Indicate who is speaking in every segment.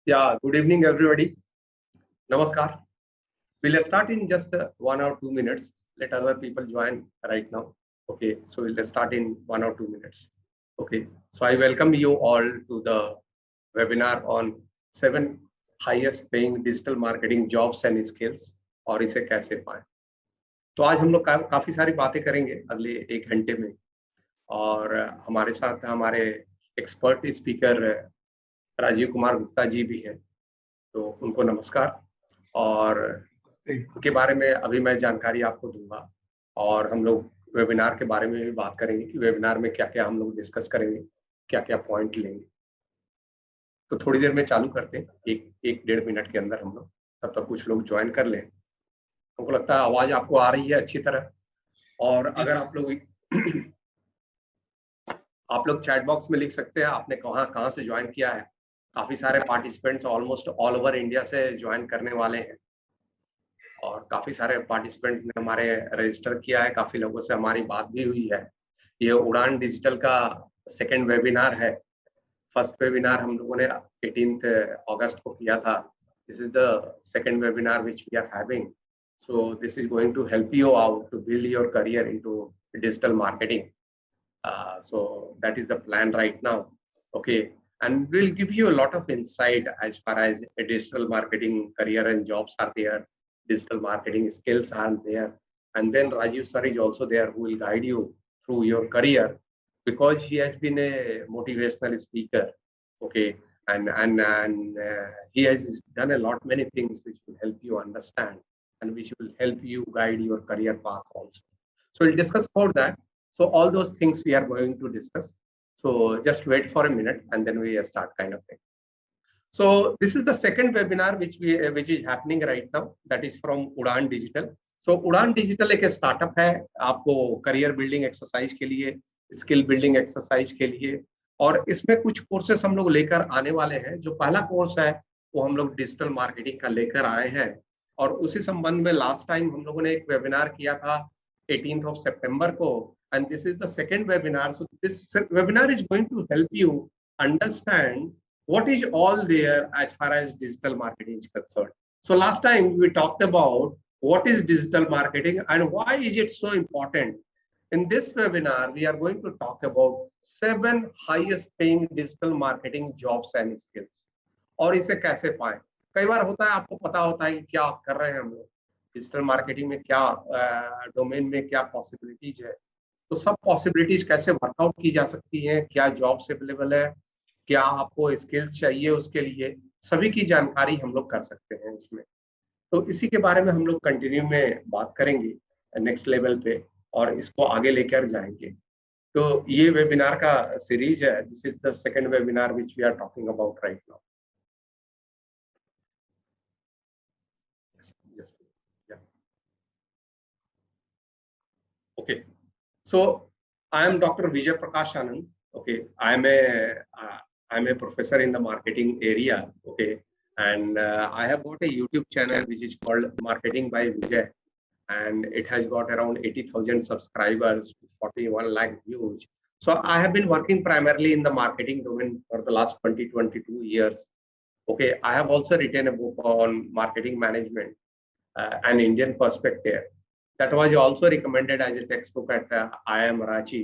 Speaker 1: Yeah, good evening, everybody. Namaskar. We'll start in just 1 or 2 minutes. Let other people join right now. Okay, so we'll start in 1 or 2 minutes. Okay, so I welcome you all to the webinar on 7 highest paying digital marketing jobs and skills और इसे कैसे पाएं। तो आज हम लोग काफी सारी बातें करेंगे अगले 1 घंटे में और हमारे साथ हमारे एक्सपर्ट स्पीकर राजीव कुमार गुप्ता जी भी हैं, तो उनको नमस्कार। और के बारे में अभी मैं जानकारी आपको दूंगा और हम लोग वेबिनार के बारे में भी बात करेंगे कि वेबिनार में क्या क्या हम लोग डिस्कस करेंगे, क्या क्या पॉइंट लेंगे। तो थोड़ी देर में चालू करते हैं, एक 1.5 मिनट के अंदर हम लोग, तब तक कुछ लोग ज्वाइन कर लें। हमको लगता है आवाज आपको आ रही है अच्छी तरह। और अगर आप लोग चैट बॉक्स में लिख सकते हैं आपने कहाँ से ज्वाइन किया है। काफी सारे participants almost all over India से ज्वाइन करने वाले हैं और काफी सारे पार्टिसिपेंट्स ने हमारे रजिस्टर किया है, काफी लोगों से हमारी बात भी हुई है। ये उड़ान डिजिटल का सेकंड वेबिनार है। फर्स्ट वेबिनार हम लोगों ने 18 अगस्त को किया था। This is the second webinar which we are having. So this is going to help you out to build your career into digital marketing. So that is the plan right now. Okay, and we'll give you a lot of insight as far as a digital marketing career and jobs are there, digital marketing skills are there, and then Rajiv sir is also there who will guide you through your career because he has been a motivational speaker. Okay, and he has done a lot many things which will help you understand and which will help you guide your career path also. So we'll discuss about that. So all those things we are going to discuss. So just wait for a minute and then we start kind of thing. So this is the second webinar which is happening right now. That is from Udaan Digital. So Udaan Digital एक startup है आपको career building exercise के लिए, skill building exercise के लिए, और इसमें कुछ कोर्सेस हम लोग लेकर आने वाले हैं। जो पहला कोर्स है वो हम लोग डिजिटल मार्केटिंग का लेकर आए हैं और उसी संबंध में लास्ट टाइम हम लोगों ने एक वेबिनार किया था 18 सितंबर को, and this is the second webinar. So this webinar is going to help you understand what is all there as far as digital marketing is concerned. So last time we talked about what is digital marketing and why is it so important. In this webinar we are going to talk about 7 highest paying digital marketing jobs and skills और इसे कैसे पाएं। कई बार होता है आपको पता होता है कि क्या आप कर रहे हैं, हम लोग डिजिटल मार्केटिंग में क्या डोमेन में क्या पॉसिबिलिटीज है, तो सब पॉसिबिलिटीज कैसे वर्कआउट की जा सकती हैं, क्या जॉब्स अवेलेबल है, क्या आपको स्किल्स चाहिए, उसके लिए सभी की जानकारी हम लोग कर सकते हैं इसमें। तो इसी के बारे में हम लोग कंटिन्यू में बात करेंगे नेक्स्ट लेवल पे और इसको आगे लेकर जाएंगे। तो ये वेबिनार का सीरीज है। This is the second webinar which we are talking about right now. Okay, so I am Dr. Vijay Prakash Anand. Okay, I'm a professor in the marketing area. Okay, and I have got a YouTube channel which is called Marketing by Vijay, and it has got around 80,000 subscribers, 41 lakh views. So I have been working primarily in the marketing domain for the last 22 years. Okay, I have also written a book on marketing management, an Indian perspective. That was also recommended as a textbook at IIM Ranchi.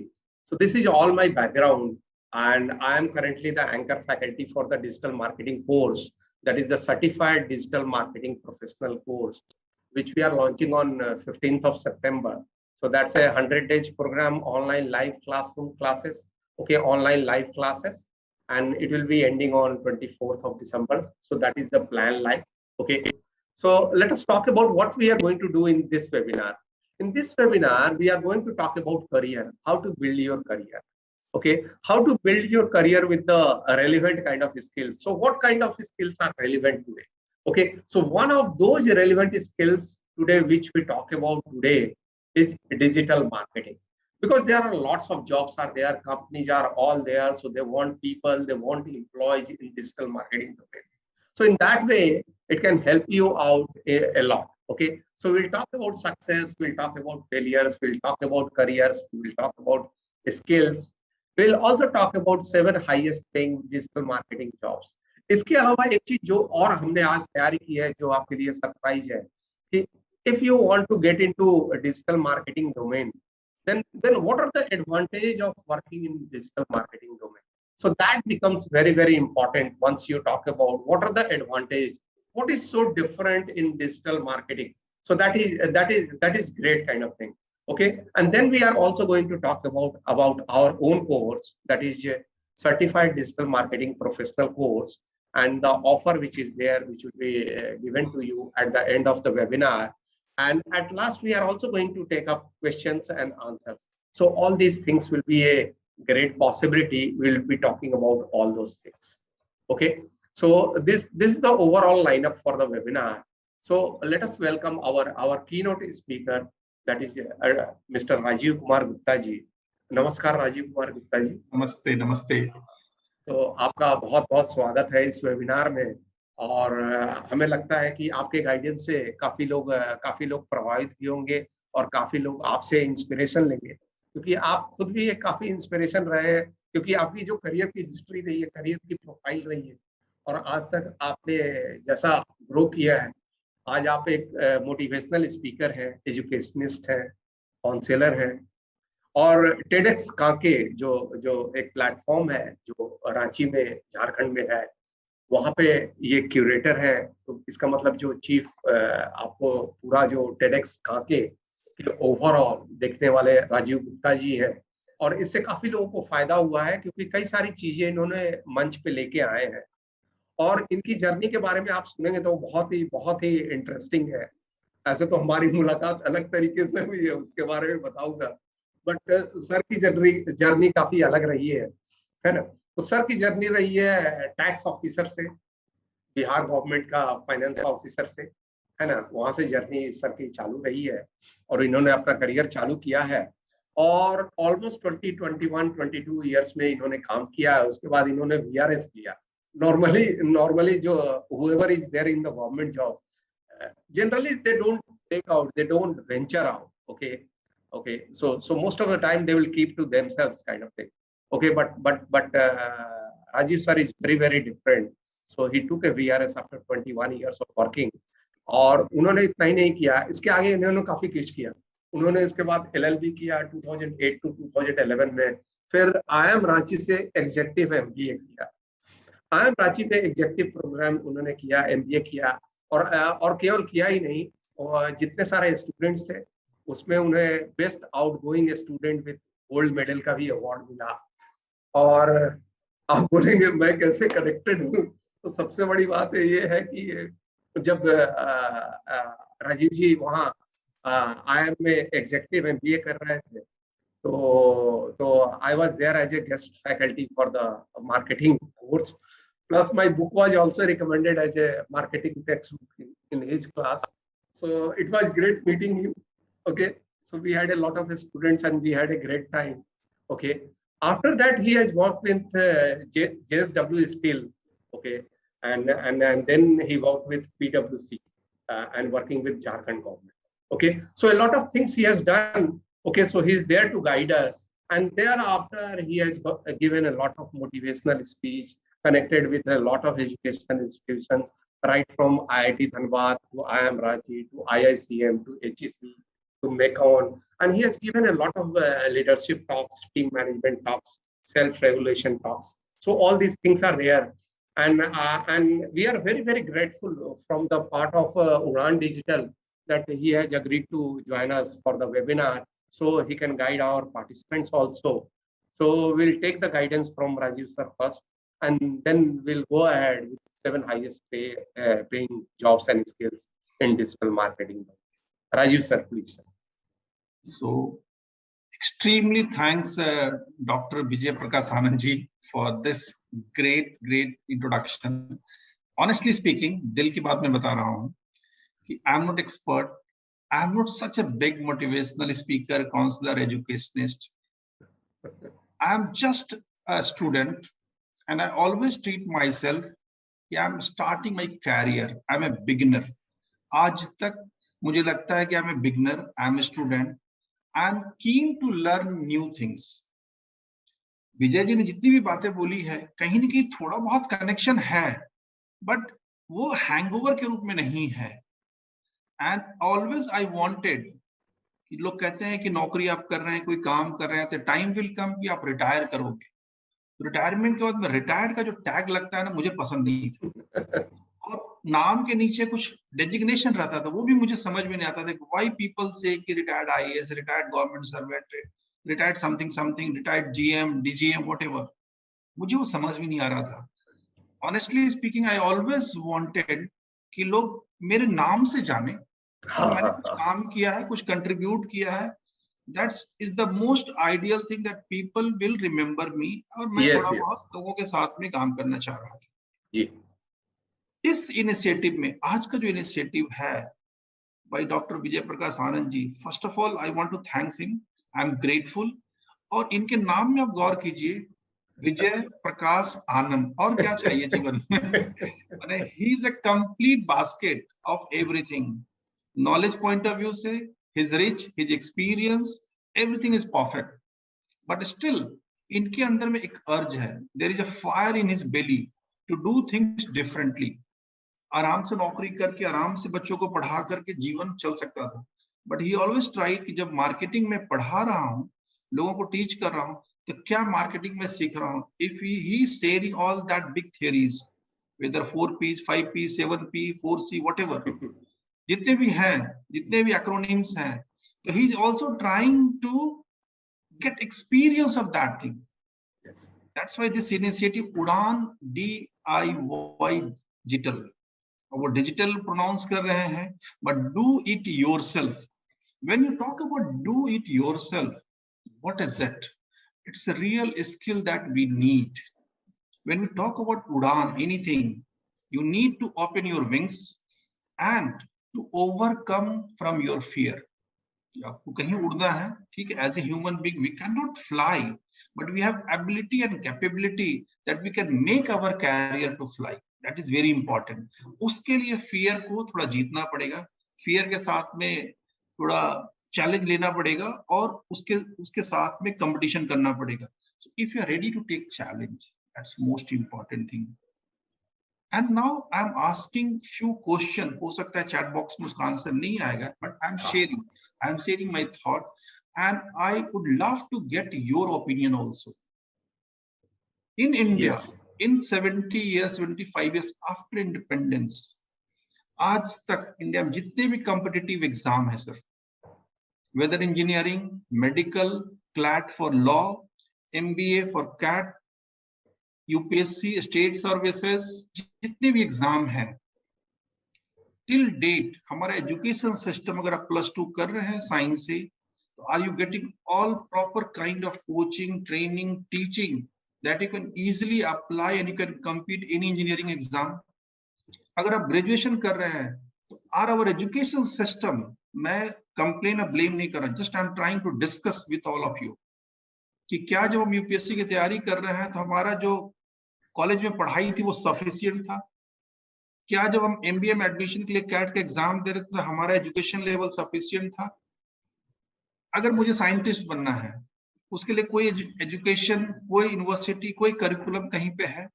Speaker 1: So this is all my background, and I am currently the anchor faculty for the digital marketing course. That is the Certified Digital Marketing Professional course, which we are launching on 15th September. So that's a 100 days program, online live classroom classes. Okay, online live classes, and it will be ending on 24th December. So that is the plan live. Okay. So let us talk about what we are going to do in this webinar. In this webinar, we are going to talk about career, how to build your career. Okay, how to build your career with the relevant kind of skills. So what kind of skills are relevant today? Okay, so one of those relevant skills today which we talk about today is digital marketing, because there are lots of jobs are there, companies are all there, so they want people, they want employees in digital marketing domain. So in that way, it can help you out a lot. Okay, so we'll talk about success, we'll talk about failures, we'll talk about careers, we'll talk about skills. We'll also talk about 7 highest paying digital marketing jobs. इसके अलावा एक चीज जो और हमने आज तैयारी की है, जो आपके लिए सरप्राइज है, कि if you want to get into digital marketing domain, then what are the advantage of working in digital marketing domain? So that becomes very, very important once you talk about what are the advantage, what is so different in digital marketing. So that is great kind of thing. Okay, and then we are also going to talk about our own course, that is certified digital marketing professional course, and the offer which is there, which will be given to you at the end of the webinar. And at last, we are also going to take up questions and answers. So all these things will be a great possibility. We'll be talking about all those things. Okay. So this is the overall lineup for the webinar. So let us welcome our keynote speaker, that is Mr. Rajiv Kumar Gupta ji. नमस्कार राजीव कुमार गुप्ता जी।
Speaker 2: नमस्ते नमस्ते।
Speaker 1: तो आपका बहुत बहुत स्वागत है इस वेबिनार में। और हमें लगता है कि आपके गाइडेंस से काफी लोग प्रभावित भी होंगे और काफी लोग आपसे इंस्पिरेशन लेंगे, क्योंकि आप खुद भी एक काफी इंस्पिरेशन रहे हैं, क्योंकि आपकी जो करियर की हिस्ट्री रही है, करियर की प्रोफाइल रही है, और आज तक आपने जैसा ग्रो किया है, आज आप एक मोटिवेशनल स्पीकर हैं, एजुकेशनिस्ट हैं, काउंसलर हैं, और टेडेक्स कांके जो जो एक प्लेटफॉर्म है जो रांची में, झारखंड में है, वहां पे ये क्यूरेटर है। तो इसका मतलब जो चीफ आपको पूरा जो टेडेक्स कांके के ओवरऑल देखने वाले राजीव गुप्ता जी हैं, और इससे काफी लोगों को फायदा हुआ है, क्योंकि कई सारी चीजें इन्होंने मंच पे लेके आए हैं, और इनकी जर्नी के बारे में आप सुनेंगे तो बहुत ही इंटरेस्टिंग है। ऐसे तो हमारी मुलाकात अलग तरीके से हुई है, उसके बारे में बताऊंगा, बट सर की जर्नी काफी अलग रही है ना। तो सर की जर्नी रही है टैक्स ऑफिसर से, बिहार गवर्नमेंट का फाइनेंस ऑफिसर से, है ना, वहां से जर्नी सर की चालू रही है, और इन्होंने अपना करियर चालू किया है, और ऑलमोस्ट 22 ईयर्स में इन्होंने काम किया है। उसके बाद इन्होंने वीआरएस किया। नॉर्मली जो whoever is there in the government job, generally they don't venture out. Okay, so most of the time they will keep to themselves kind of thing. Okay, but Rajiv sir is very, very different. So he took a VRS after 21 years of working. और उन्होंने इतना ही नहीं किया, इसके आगे इन्होंने काफी कुछ किया। उन्होंने इसके बाद LLB किया 2008 to 2011 में, फिर IIM रांची से एग्जेक्टिव MBA किया। IIM रांची में एग्जेक्टिव प्रोग्राम उन्होंने किया, MBA किया, और केवल किया ही नहीं, और जितने सारे स्टूडेंट्स थे उसमें उन्हें best outgoing student with gold medal का भी अवार्ड मिला। और आप बोलेंगे मैं कैसे कनेक्टेड हूँ, तो सबसे बड़ी बात ये है कि जब राजीव जी वहाँ IIM में एग्जेक्टिव MBA कर रहे थे, तो I was there as a guest faculty for the marketing course. Plus my book was also recommended as a marketing textbook in his class. So it was great meeting him. Okay, so we had a lot of students and we had a great time. Okay, after that he has worked with JSW Steel. Okay, and then he worked with PwC and working with Jharkhand government. Okay, so a lot of things he has done. Okay, so he's there to guide us, and thereafter he has given a lot of motivational speech, connected with a lot of educational institutions, right from IIT Dhanbad to IIM Ranchi to IICM to HEC to Mekon, and he has given a lot of leadership talks, team management talks, self-regulation talks. So all these things are there, and we are very, very grateful from the part of Udan Digital that he has agreed to join us for the webinar, so he can guide our participants also. So we'll take the guidance from Rajiv sir first, and then we'll go ahead with 7 highest paying jobs and skills in digital marketing. Rajiv sir, please. Sir.
Speaker 2: So extremely thanks Dr. Vijay Prakash Anand ji for this great introduction. Honestly speaking, दिल की बात मैं बता रहा हूँ कि I am not expert, I am not such a big motivational speaker, counselor, educationist. I am just a student, and I always treat myself कि I am starting my career. I am a beginner. आज तक मुझे लगता है कि I am a beginner, I am a student. I am keen to learn new things. Vijay ji ने जितनी भी बातें बोली है, कहीं न कहीं थोड़ा बहुत कनेक्शन है बट वो हैंगओवर के रूप में नहीं है। एंड ऑलवेज आई वांटेड कि लोग कहते हैं कि नौकरी आप कर रहे हैं, कोई काम कर रहे हैं, तो टाइम विल कम कि आप रिटायर करोगे। रिटायरमेंट के बाद में रिटायर्ड का जो टैग लगता है ना, मुझे पसंद नहीं था। और नाम के नीचे कुछ डेजिग्नेशन रहता था, वो भी मुझे समझ में नहीं आता था। व्हाई पीपल से कि retired IAS, retired government servant, retired something something, retired GM, DGM, whatever, मुझे वो समझ में नहीं आ रहा था। Honestly speaking, I always wanted कि लोग मेरे नाम से जाने कि
Speaker 1: हाँ
Speaker 2: मैंने
Speaker 1: हाँ
Speaker 2: कुछ
Speaker 1: हाँ,
Speaker 2: काम किया है, कुछ कंट्रीब्यूट किया है। That's is the most ideal thing that people will remember me. और मैं
Speaker 1: यस
Speaker 2: थोड़ा
Speaker 1: यस
Speaker 2: बहुत लोगों के साथ में काम करना चाह रहा था।
Speaker 1: जी
Speaker 2: इस इनिशिएटिव में, आज का जो इनिशिएटिव है by doctor Vijay Prakash Anand ji, first of all I want to thanks him, I am grateful. और इनके नाम में आप गौर कीजिए, विजय प्रकाश आनंद, और क्या चाहिए जीवन में। माने he is a complete basket of everything. Knowledge point of view से, his rich, his experience, everything is perfect. But still इनके अंदर में एक अर्ज है, there is a fire in his belly to do things differently. आराम से नौकरी करके, आराम से बच्चों को पढ़ा करके जीवन चल सकता था। बट ही ऑलवेज ट्राइड कि जब मार्केटिंग में पढ़ा रहा हूँ, लोगों को टीच कर रहा हूँ, तो क्या मार्केटिंग में सीख रहा हूँ। If he sharing all that big theories, whether 4Ps, 5P, 7P, 4C, whatever, जितने भी हैं, जितने भी एक्रोनिम्स हैं, तो he is also trying to get experience of that thing.
Speaker 1: yes
Speaker 2: That's why this initiative Udan DIY digital, वो digital pronounce कर रहे हैं, but do it yourself. When you talk about do it yourself, what is it? It's a real skill that we need. When we talk about Udan, anything, you need to open your wings and to overcome from your fear. आपको कहीं उड़ना है, ठीक है, as a human being we can not fly, but we have ability and capability that we can make our career to fly. That is very important. उसके लिए fear को थोड़ा जीतना पड़ेगा, फियर के साथ में थोड़ा चैलेंज लेना पड़ेगा, और उसके उसके साथ में कंपटीशन करना पड़ेगा। So if you are ready to take challenge, that's most important thing. And now I am asking few question. हो सकता है चैट बॉक्स में उसका आंसर नहीं आएगा, but I am sharing my thought, and I would love to get your opinion also. In India,
Speaker 1: yes
Speaker 2: in 70 years, 75 years after independence, आज तक India में जितने भी कॉम्पिटिटिव एग्जाम है sir, whether engineering, medical, CLAT for law, MBA for CAT, UPSC, state services, जितने भी exam है, till date हमारा एजुकेशन सिस्टम, अगर आप +2 कर रहे हैं साइंस से, तो are you getting all proper kind of coaching, training, teaching that you can easily apply and you can compete in engineering exam. अगर आप ग्रेजुएशन कर रहे हैं, तो आर आवर एजुकेशन सिस्टम, मैं कंप्लेन और ब्लेम नहीं कर रहा, just I am trying to discuss with all of you कि क्या जब हम यूपीएससी की तैयारी कर रहे हैं, तो हमारा जो कॉलेज में पढ़ाई थी वो सफिशिएंट था? क्या जब हम MBA में एडमिशन के लिए कैट का एग्जाम दे रहे थे, तो हमारा एजुकेशन लेवल सफिशिएंट था? अगर मुझे साइंटिस्ट बनना है, उसके लिए कोई एजुकेशन, कोई यूनिवर्सिटी, कोई करिकुलम कहीं पे है?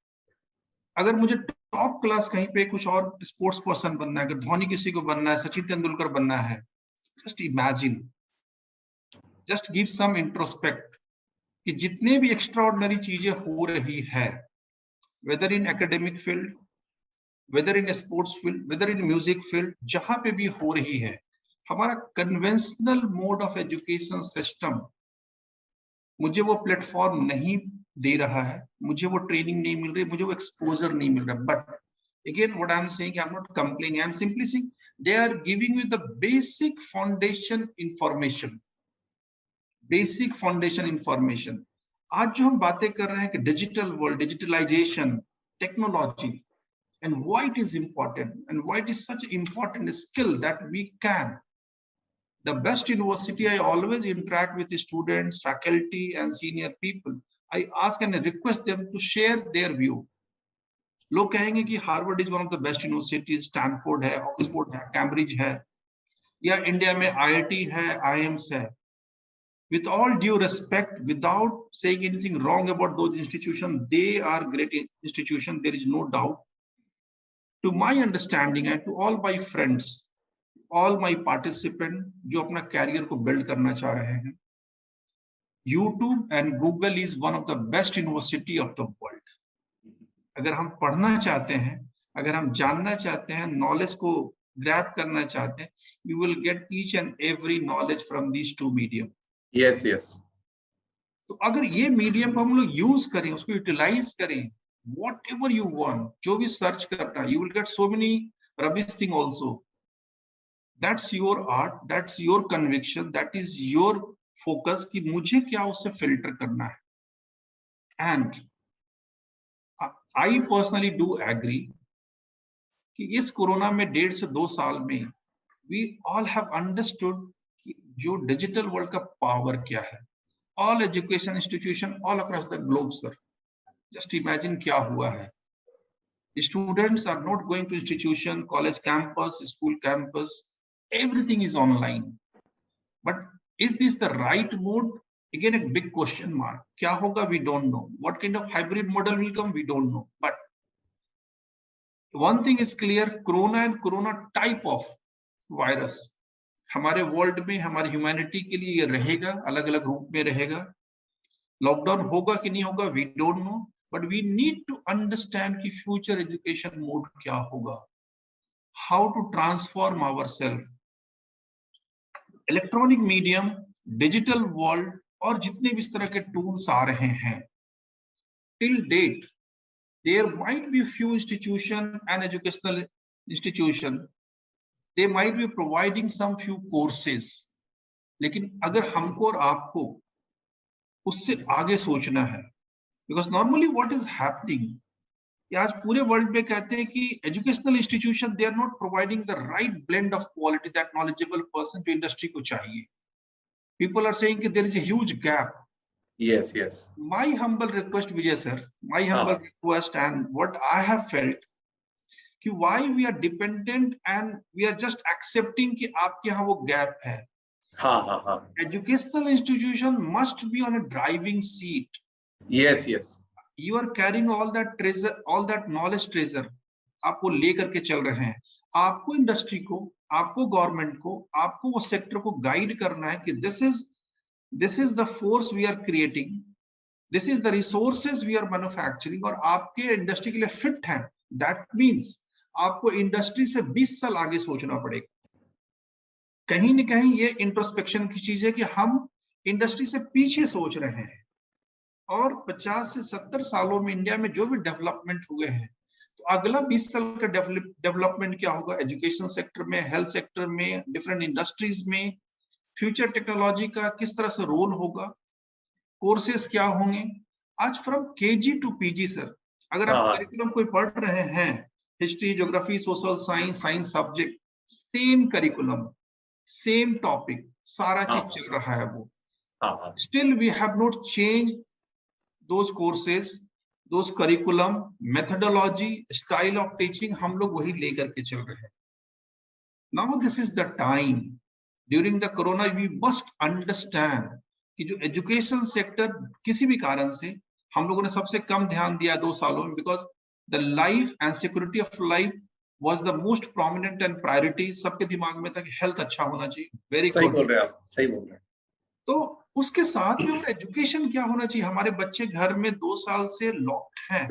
Speaker 2: अगर मुझे टॉप क्लास कहीं पे कुछ और स्पोर्ट्स पर्सन बनना है, अगर धोनी किसी को बनना है, सचिन तेंदुलकर बनना है, just imagine, just give some introspect कि जितने भी एक्स्ट्रा ऑर्डिनरी चीजें हो रही है, whether in academic field, whether in sports field, whether in music field, जहां पे भी हो रही है, हमारा conventional mode of education system मुझे वो प्लेटफॉर्म नहीं दे रहा है, मुझे वो ट्रेनिंग नहीं मिल रही, मुझे वो एक्सपोजर नहीं मिल रहा। But again what I'm saying, I'm not complaining, I'm simply saying they are giving you the basic foundation information, basic foundation information। आज जो हम बातें कर रहे हैं कि digital world, digitalization, technology, and why it is important and why it is such an important skill that we can. The best university, I always interact with the students, faculty and senior people. I ask and I request them to share their view. लोग कहेंगे कि Harvard is one of the best university, Stanford है, Oxford है, Cambridge है, या India में IIT है, IIMs है। With all due respect, without saying anything wrong about those institutions, they are great institutions, there is no doubt. To my understanding and to all my friends, all my participants जो अपना career को build करना चाह रहे हैं, YouTube and Google is one of the best university of the world. अगर हम पढ़ना चाहते हैं, अगर हम जानना चाहते हैं, नॉलेज को ग्रैब करना चाहते हैं, you will get each and every knowledge from these two medium.
Speaker 1: Yes, yes.
Speaker 2: तो अगर ये मीडियम को हम लोग यूज करें, उसको यूटिलाइज करें, whatever you want, जो भी सर्च करना, you will get so many rubbish thing also. That's your art, that's your conviction, that is your focus कि मुझे क्या उससे फिल्टर करना है. And I personally do agree कि इस कोरोना में 1.5 से 2 साल में we all have understood कि जो डिजिटल वर्ल्ड का पावर क्या है. All education institution all across the globe, sir. Just imagine क्या हुआ है. Students are not going to institution, college campus, school campus. Everything is online. But is this the right mode? Again, a big question mark. क्या होगा? We don't know. What kind of hybrid model will come? We don't know. But one thing is clear: Corona and Corona type of virus हमारे world में, हमारी humanity के लिए ये रहेगा, अलग अलग रूप में रहेगा. लॉकडाउन होगा कि नहीं होगा, we don't know, but we need to understand कि फ्यूचर एजुकेशन मोड क्या होगा, how to transform ourselves. Electronic medium, digital world और जितने भी इस तरह के टूल्स आ रहे हैं, till date there might be few institution and educational institution, they might be providing some few courses, लेकिन अगर हमको और आपको उससे आगे सोचना है, because normally what is happening, आज पूरे वर्ल्ड में कहते हैं कि educational institution they are not providing the right blend of quality that knowledgeable person to industry को चाहिए. People are saying that there is a huge gap.
Speaker 1: Yes, yes.
Speaker 2: My humble request, Vijay sir, my humble request and what I have felt, कि why we are dependent and we are just accepting कि आपके यहाँ वो gap है.
Speaker 1: हाँ.
Speaker 2: Educational institution must be on a driving seat.
Speaker 1: Yes, yes.
Speaker 2: You are carrying all that treasure, all that knowledge treasure. आप वो लेकर के चल रहे हैं. आपको इंडस्ट्री को, आपको गवर्नमेंट को, आपको वो सेक्टर को गाइड करना है कि this is the force we are creating, this is the resources we are manufacturing, और आपके इंडस्ट्री के लिए फिट है. That means आपको इंडस्ट्री से 20 साल आगे सोचना पड़ेगा. कहीं न कहीं ये इंट्रोस्पेक्शन की चीज है कि हम इंडस्ट्री से पीछे सोच रहे हैं, और 50 से 70 सालों में इंडिया में जो भी डेवलपमेंट हुए हैं, तो अगला 20 साल का डेवलपमेंट क्या होगा एजुकेशन सेक्टर में, हेल्थ सेक्टर में, डिफरेंट इंडस्ट्रीज में, फ्यूचर टेक्नोलॉजी का किस तरह से रोल होगा, कोर्सेस क्या होंगे. आज from KG to PG sir, अगर आप करिकुलम कोई पढ़ रहे हैं, history, geography, social science, science subject, same curriculum, same topic, सारा चीज चल रहा है वो. Still we have not change those courses, those curriculum, methodology, style of teaching, हम लोग वही लेकर के चल रहे हैं. Now this is the time during the corona we must understand कि जो एजुकेशन सेक्टर किसी भी कारण से हम लोगों ने सबसे कम ध्यान दिया 2 सालों में, because the life and security of life was the most prominent and priority. सबके दिमाग में था कि हेल्थ अच्छा होना चाहिए. वेरी
Speaker 1: सही बोल रहे हैं आप, सही बोल रहे हैं.
Speaker 2: तो उसके साथ में एजुकेशन क्या होना चाहिए. हमारे बच्चे घर में 2 साल से लॉक्ड हैं.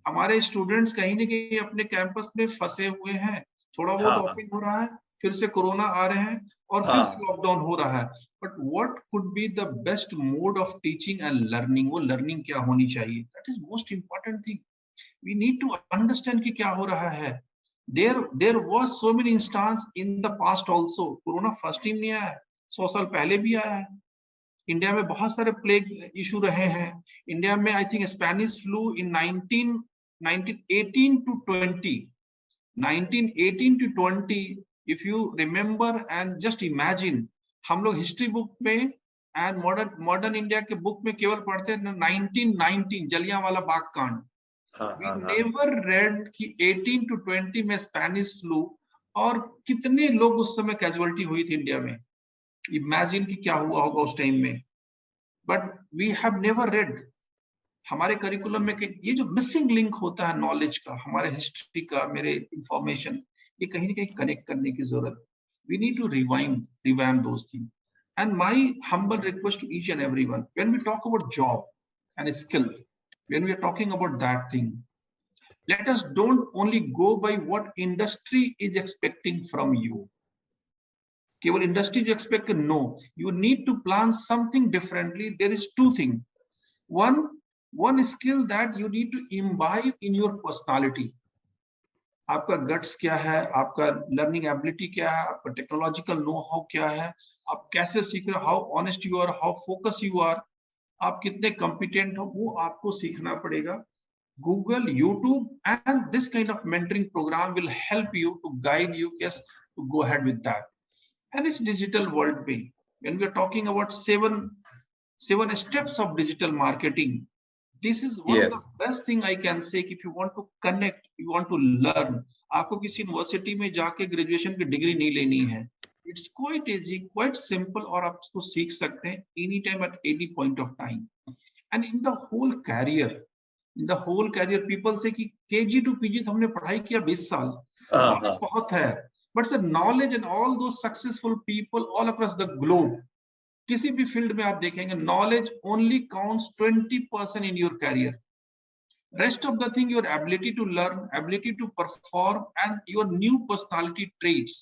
Speaker 2: हमारे स्टूडेंट्स कहीं न कहीं अपने कैंपस में फंसे हुए हैं. थोड़ा बहुत ओपन हो रहा है, फिर से कोरोना आ रहे हैं और फिर से लॉकडाउन हो रहा है. But what could be the best mode of teaching and learning, वो लर्निंग क्या होनी चाहिए, that is most important thing. We need to understand कि क्या हो रहा है. There was so many instances in the past also. Corona first time नहीं आया, 100 साल पहले भी आया है. इंडिया में बहुत सारे प्लेग इशू रहे हैं. इंडिया में I think Spanish flu in 1918 to 20, if you remember and just imagine, हम लोग हिस्ट्री बुक में एंड मॉडर्न इंडिया के बुक में केवल पढ़ते हैं 1919 जलियांवाला बाग कांड. We never read कि 18 to 20 में स्पेनिश फ्लू और कितने लोग उस समय कैजुअलिटी हुई थी इंडिया में. इमेजिन कि क्या हुआ होगा उस टाइम में. But we have never read. हमारे करिकुलम में ये जो मिसिंग लिंक होता है नॉलेज का, हमारे हिस्ट्री का, मेरे इंफॉर्मेशन, ये कहीं ना कहीं कनेक्ट करने की जरूरत. We need to revamp those things. And my humble request to each and everyone, when we talk about job and skill, when we are talking about that thing, let us don't only go by what industry is expecting from you. केवल industry जो expect, no, you need to plan something differently. There is two thing. one skill that you need to imbibe in your personality. आपका guts क्या है, आपका learning ability क्या है, आपका technological know how क्या है, आप कैसे सीख रहे हो, how honest you are, how focus you are, आप कितने कॉम्पिटेंट हो, वो आपको सीखना पड़ेगा. Google, YouTube, and this kind of mentoring program will help you to guide you, yes, to go ahead with that. And it's digital world way. When we are talking about seven steps of digital marketing, this is one of the best thing I can say. If you want to connect, you want to learn, आपको किसी university में जाके graduation की degree नहीं लेनी है. It's quite easy, quite simple, और आप इसको सीख सकते हैं anytime at any point of time. And in the whole career, people say कि KG to PG तो हमने पढ़ाई किया 20 साल, नॉलेज बहुत है, but the knowledge and all those successful people all across the globe, किसी भी फील्ड में आप देखेंगे, knowledge only counts 20% in your career. Rest of the thing, your ability to learn, ability to perform, and your new personality traits,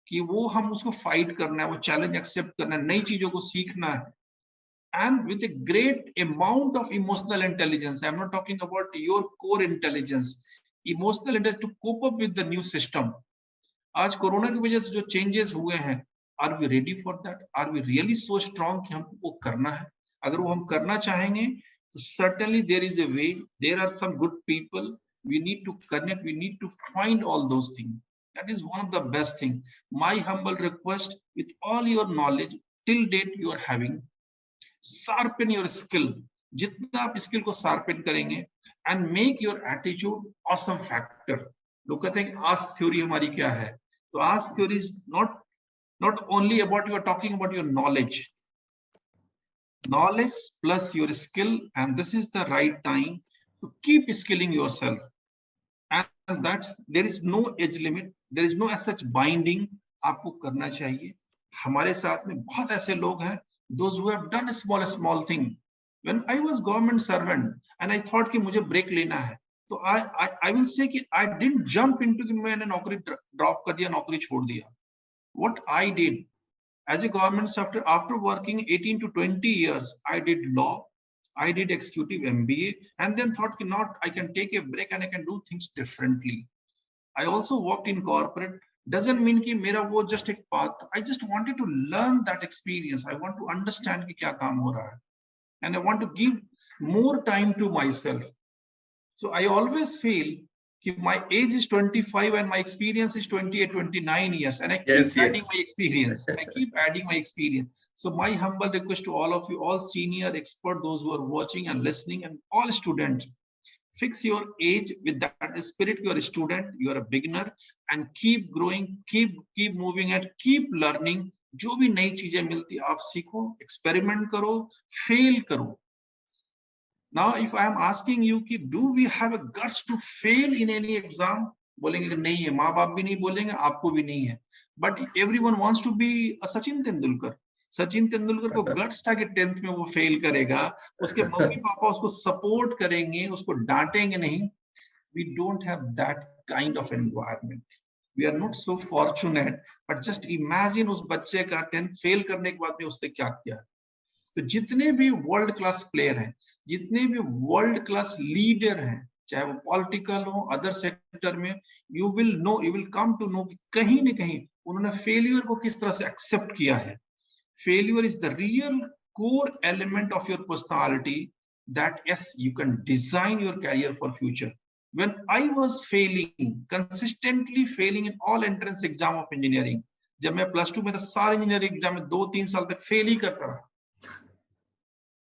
Speaker 2: कि वो हम उसको fight करना है, वो चैलेंज एक्सेप्ट करना है, नई चीजों को सीखना है. And with a great amount of emotional intelligence. I am not talking about your core intelligence, emotional intelligence to cope up with the new system. आज कोरोना की वजह से जो चेंजेस हुए हैं, are we ready for that? Are we really so strong कि हमको वो करना है? अगर वो हम करना चाहेंगे, तो certainly there is a way. There are some good people. We need to connect. We need to find all those things. That is one of the best thing. My humble request, with all your knowledge till date you are having, sharpen your skill. जितना आप skill को sharpen करेंगे, and make your attitude awesome factor. लोग कहते हैं ask theory हमारी क्या है? तो ask theory is not only about, you are talking about your knowledge plus your skill, and this is the right time to keep skilling yourself. And that's, there is no age limit, there is no as such binding. आपको करना चाहिए. हमारे साथ में बहुत ऐसे लोग हैं, those who have done a small thing. When I was government servant and I thought कि मुझे ब्रेक लेना है, तो I will say कि I didn't jump into कि मैंने नौकरी ड्रॉप कर दिया, नौकरी छोड़ दिया. What I did as a government sector, after working 18 to 20 years, I did law, I did executive MBA, and then thought not, I can take a break and I can do things differently. I also worked in corporate. Doesn't mean कि मेरा वो just एक path. I just wanted to learn that experience. I want to understand कि क्या काम हो रहा है, and I want to give more time to myself. So I always feel my age is 25 and my experience is 28, 29 years, and I keep adding my experience. I keep adding my experience. So my humble request to all of you, all senior expert, those who are watching and listening, and all students, fix your age with that spirit. You are a student, you are a beginner, and keep growing, keep moving, and keep learning. जो भी नई चीजें मिलती आप सीखो, experiment करो, fail करो. Now, if I am asking you, do we have a guts to fail in any exam? बोलेंगे कि नहीं है, माँ बाप भी नहीं बोलेंगे, आपको भी नहीं है. But everyone wants to be a Sachin Tendulkar. Sachin Tendulkar को गट्स था कि 10th में वो फेल करेगा, उसके मम्मी पापा उसको सपोर्ट करेंगे, उसको डांटेंगे नहीं. We don't have that kind of environment. We are not so fortunate. But just imagine उस बच्चे का 10th फेल करने के बाद में उसने क्या किया. तो जितने भी वर्ल्ड क्लास प्लेयर हैं, जितने भी वर्ल्ड क्लास लीडर हैं, चाहे वो पॉलिटिकल हो, अदर सेक्टर में, you will come to know कहीं न कहीं उन्होंने फेलियर को किस तरह से एक्सेप्ट किया है. Failure is the real core element of your personality that yes, you can design your career for future. When I was consistently failing in all entrance exam of engineering, जब मैं +2 में था, सारे इंजीनियरिंग एग्जाम में 2-3 साल तक fail ही करता रहा.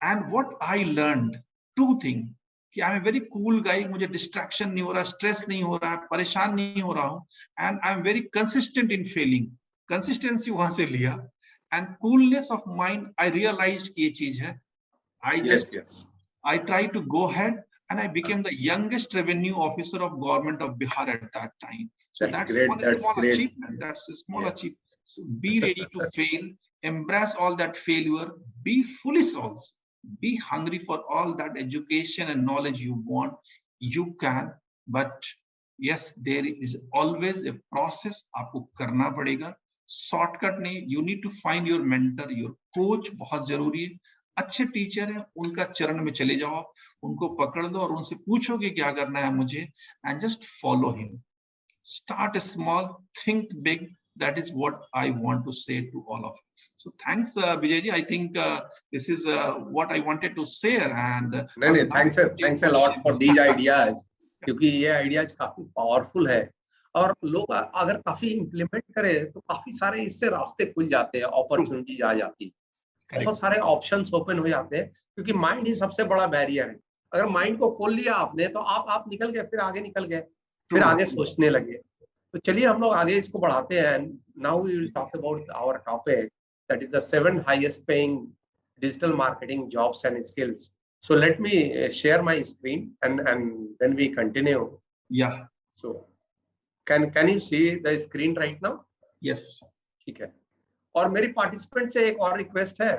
Speaker 2: And what I learned, 2 things, कि I am a very cool guy, मुझे distraction नहीं हो रहा, stress नहीं हो रहा, परेशान नहीं हो रहा हूँ, and I am very consistent in failing. Consistency वहां से लिया, and coolness of mind, I realized कि ये चीज है. I just I tried to go ahead and I became the youngest revenue officer of government of Bihar at that time. So that's
Speaker 1: great.
Speaker 2: one
Speaker 1: That's
Speaker 2: small
Speaker 1: great.
Speaker 2: achievement. That's a small
Speaker 1: Yes.
Speaker 2: achievement. So be ready to fail, embrace all that failure, be foolish also, be hungry for all that education and knowledge you want. You can, but yes, there is always a process. आपको करना पड़ेगा, shortcut नहीं. You need to find your mentor, your coach बहुत जरूरी है. अच्छे teacher हैं, उनका चरण में चले जाओ, उनको पकड़ दो और उनसे पूछो कि क्या करना है मुझे, and just follow him. Start small, think big. That is what I want to say to all of you. So thanks, Vijay ji. I think this is what I wanted to share. And
Speaker 1: नहीं, thanks a lot for these ideas, क्योंकि ये ideas काफी powerful है और लोग अगर काफी implement करें तो काफी सारे इससे रास्ते खुल जाते हैं, अपॉर्चुनिटीज आ जाती है, बहुत सारे ऑप्शंस ओपन हो जाते हैं, क्योंकि माइंड ही सबसे बड़ा बैरियर है. अगर माइंड को खोल लिया आपने तो आप निकल गए, फिर आगे निकल गए, फिर आगे सोचने लगे. तो चलिए हम लोग आगे इसको बढ़ाते हैं. Now we will talk about our topic, that is the 7 highest paying digital marketing jobs and skills. So let me share my screen and then we continue.
Speaker 2: Yeah.
Speaker 1: So can you see the screen right now?
Speaker 2: Yes.
Speaker 1: ठीक है. और मेरी participant से एक और request है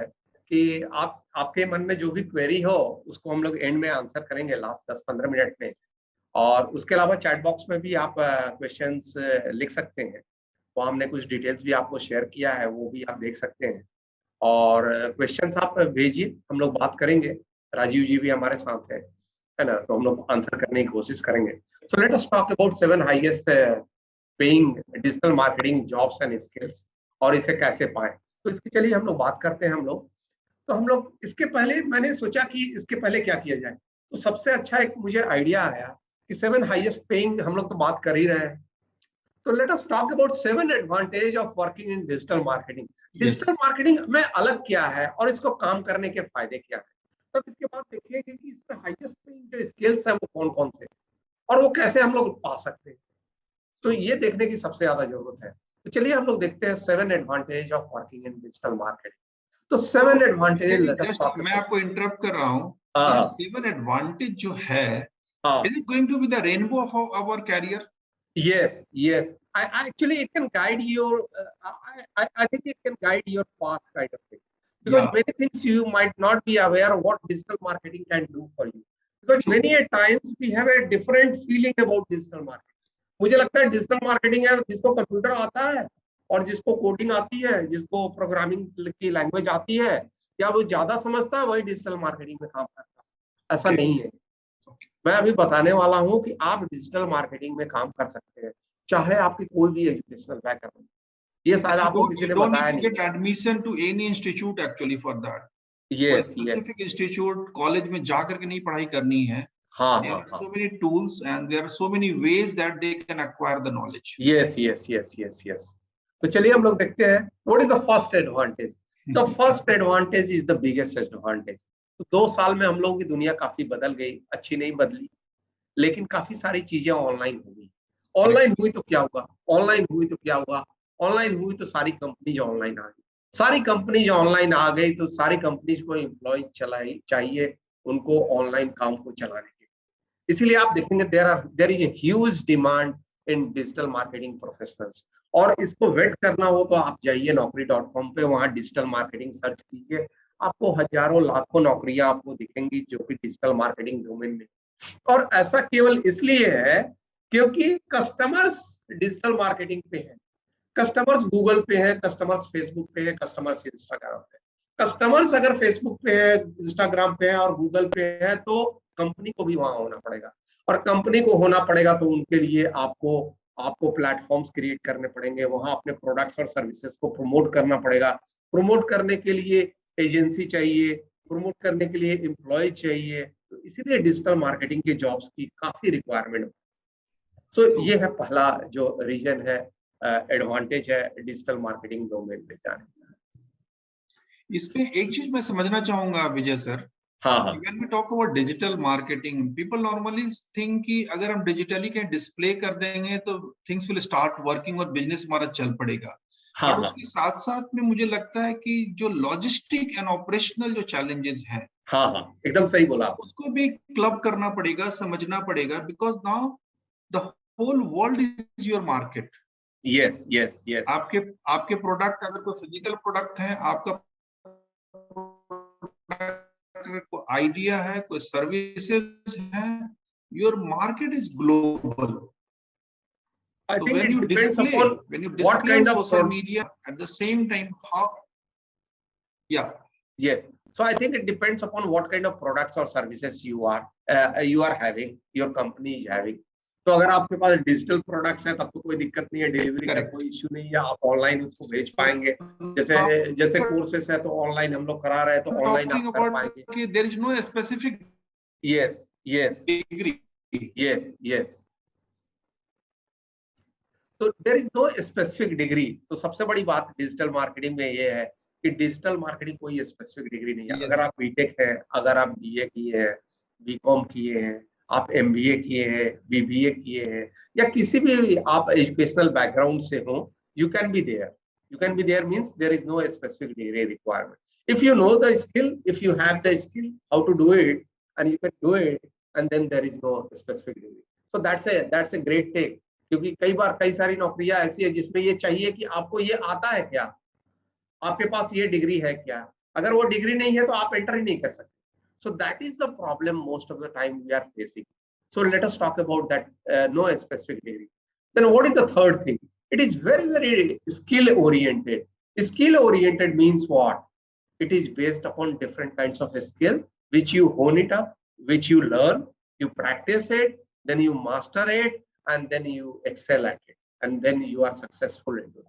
Speaker 1: कि आपके मन में जो भी क्वेरी हो उसको हम लोग एंड में आंसर करेंगे, लास्ट 10-15 मिनट में. और उसके अलावा चैट बॉक्स में भी आप क्वेश्चंस लिख सकते हैं. वो हमने कुछ डिटेल्स भी आपको शेयर किया है, वो भी आप देख सकते हैं. और क्वेश्चंस आप भेजिए, हम लोग बात करेंगे. राजीव जी भी हमारे साथ है ना, तो हम लोग आंसर करने की कोशिश करेंगे. सो let us talk about 7 highest paying digital marketing jobs and skills और इसे कैसे पाएं. तो इसकी चलिए हम लोग बात करते हैं. हम लोग इसके पहले मैंने सोचा कि इसके पहले क्या किया जाए, तो सबसे अच्छा एक मुझे आइडिया आया कि 7 हाईएस्ट पेइंग हम लोग तो बात कर ही रहे हैं, तो let us talk about 7 advantage of working in digital marketing. Digital marketing में अलग क्या है और इसको काम करने के फायदे क्या है. तब इसके बाद देखिए कि इसमें हाईएस्ट पेइंग जो स्किल्स है वो कौन कौन से और वो कैसे हम लोग पा सकते हैं. तो ये देखने की सबसे ज्यादा जरूरत है. तो चलिए हम लोग देखते हैं 7 advantage of working in digital marketing. तो 7 एडवांटेज,
Speaker 2: मैं आपको इंटरप्ट कर रहा हूँ. 7 एडवांटेज जो है, is it going to be the rainbow of our career?
Speaker 1: Yes. I actually it can guide your. I think it can guide your path, kind of thing. Because many things you might not be aware of what digital marketing can do for you. Because many a times we have a different feeling about digital marketing. मुझे लगता है digital marketing है जिसको computer आता है और जिसको coding आती है, जिसको प्रोग्रामिंग की लैंग्वेज आती है या वो ज्यादा समझता है वही डिजिटल मार्केटिंग में काम करता है. ऐसा नहीं है. मैं अभी बताने वाला हूँ कि आप डिजिटल मार्केटिंग में काम कर सकते हैं चाहे आपकी कोई भी एजुकेशनल बैकग्राउंड. ये शायद आपको किसी ने बताया नहीं.
Speaker 2: Get admission to any institute actually for that.
Speaker 1: Yes.
Speaker 2: Specific institute, college में जाकर के नहीं पढ़ाई करनी है. There are so many tools and there are so many ways that they can acquire the knowledge.
Speaker 1: Yes. तो चलिए हम लोग देखते हैं. What is the first advantage? The first advantage is the biggest advantage. तो 2 साल में हम लोगों की दुनिया काफी बदल गई. अच्छी नहीं बदली, लेकिन काफी सारी चीजें ऑनलाइन हो गई. ऑनलाइन हुई तो क्या हुआ? ऑनलाइन हुई तो सारी कंपनीज ऑनलाइन आ गई. सारी कंपनीज ऑनलाइन आ गई तो सारी कंपनीज को एम्प्लॉय चाहिए उनको ऑनलाइन काम को चलाने के. इसीलिए आप देखेंगे there is a huge demand in digital marketing professionals. और इसको वेट करना हो तो आप जाइए naukri.com पे, वहां डिजिटल मार्केटिंग सर्च कीजिए, आपको हजारों लाखों नौकरियां आपको दिखेंगी जो कि डिजिटल मार्केटिंग डोमेन में. और ऐसा केवल इसलिए है क्योंकि कस्टमर्स डिजिटल मार्केटिंग पे हैं. कस्टमर्स गूगल पे है, कस्टमर्स फेसबुक पे है, कस्टमर्स इंस्टाग्राम पे. कस्टमर्स अगर फेसबुक पे है, इंस्टाग्राम पे है और गूगल पे है तो कंपनी को भी वहां होना पड़ेगा. और कंपनी को होना पड़ेगा तो उनके लिए आपको प्लेटफॉर्म्स क्रिएट करने पड़ेंगे, वहां अपने प्रोडक्ट्स और सर्विसेज को प्रमोट करना पड़ेगा. प्रमोट करने के लिए एजेंसी चाहिए, प्रमोट करने के लिए एम्प्लॉय चाहिए. तो इसीलिए डिजिटल मार्केटिंग के जॉब्स की काफी रिक्वायरमेंट है. सो ये है पहला जो रीजन है, एडवांटेज है डिजिटल मार्केटिंग डोमेन में जाने का.
Speaker 2: इसमें एक चीज मैं समझना चाहूंगा विजय sir. When we talk about digital marketing, people normally think कि अगर हम डिजिटली के डिस्प्ले कर देंगे तो things will start working और बिजनेस हमारा चल पड़ेगा. और उसके साथ साथ में मुझे लगता है कि जो लॉजिस्टिक एंड ऑपरेशनल जो चैलेंजेस हैं
Speaker 1: हाँ हाँ, एकदम सही बोला आप।
Speaker 2: उसको भी क्लब करना पड़ेगा, समझना पड़ेगा, because now the whole world is your market.
Speaker 1: Yes yes yes.
Speaker 2: आपके आपके प्रोडक्ट, अगर कोई फिजिकल प्रोडक्ट है, आपका कोई आइडिया है, कोई सर्विसेज है, your market is global.
Speaker 1: I
Speaker 2: So
Speaker 1: think
Speaker 2: when
Speaker 1: it
Speaker 2: you
Speaker 1: depends
Speaker 2: display,
Speaker 1: upon
Speaker 2: when you
Speaker 1: what
Speaker 2: display on
Speaker 1: kind of
Speaker 2: social media, at the same time, how, yeah,
Speaker 1: yes, so I think it depends upon what kind of products or services you are having, your company is having. तो अगर आपके पास digital products है तब तो कोई दिक्कत नहीं है, डिलीवरी का
Speaker 2: correct.
Speaker 1: कोई इश्यू नहीं है, आप ऑनलाइन उसको भेज
Speaker 2: So
Speaker 1: पाएंगे। जैसे
Speaker 2: now
Speaker 1: जैसे कोर्सेस है तो ऑनलाइन हम लोग करा रहे हैं, तो ऑनलाइन आप
Speaker 2: talking
Speaker 1: कर
Speaker 2: about
Speaker 1: पाएंगे।
Speaker 2: कि there is no specific
Speaker 1: yes yes
Speaker 2: degree.
Speaker 1: Yes yes. तो there is no specific degree. तो सबसे बड़ी बात डिजिटल मार्केटिंग में ये है कि डिजिटल मार्केटिंग कोई स्पेसिफिक डिग्री नहीं है।
Speaker 2: Yes.
Speaker 1: अगर आप बीटेक हैं, अगर आप बीए किए हैं, बीकॉम किए हैं, आप एमबीए किए हैं, बीबीए किए हैं, या किसी भी आप एजुकेशनल बैकग्राउंड से हो, you can be there. You can be there means there is no specific degree requirement. If you know the skill, if you have the skill how to do it, and you can do it, and then there is no specific degree. So that's a great take. क्योंकि कई बार कई सारी नौकरियां ऐसी है जिसमें ये चाहिए कि आपको ये आता है क्या, आपके पास ये डिग्री है क्या। अगर वो डिग्री नहीं है तो आप एंटर ही नहीं कर सकते। So that is the problem most of the time we are facing. So let us talk about that, no specific degree. Then what is the third thing? It is very very skill oriented. Skill oriented means what? It is based upon different kinds of skill which you hone it up, which you learn, you practice it, then you master it, and then you excel at it, and then you are successful in it.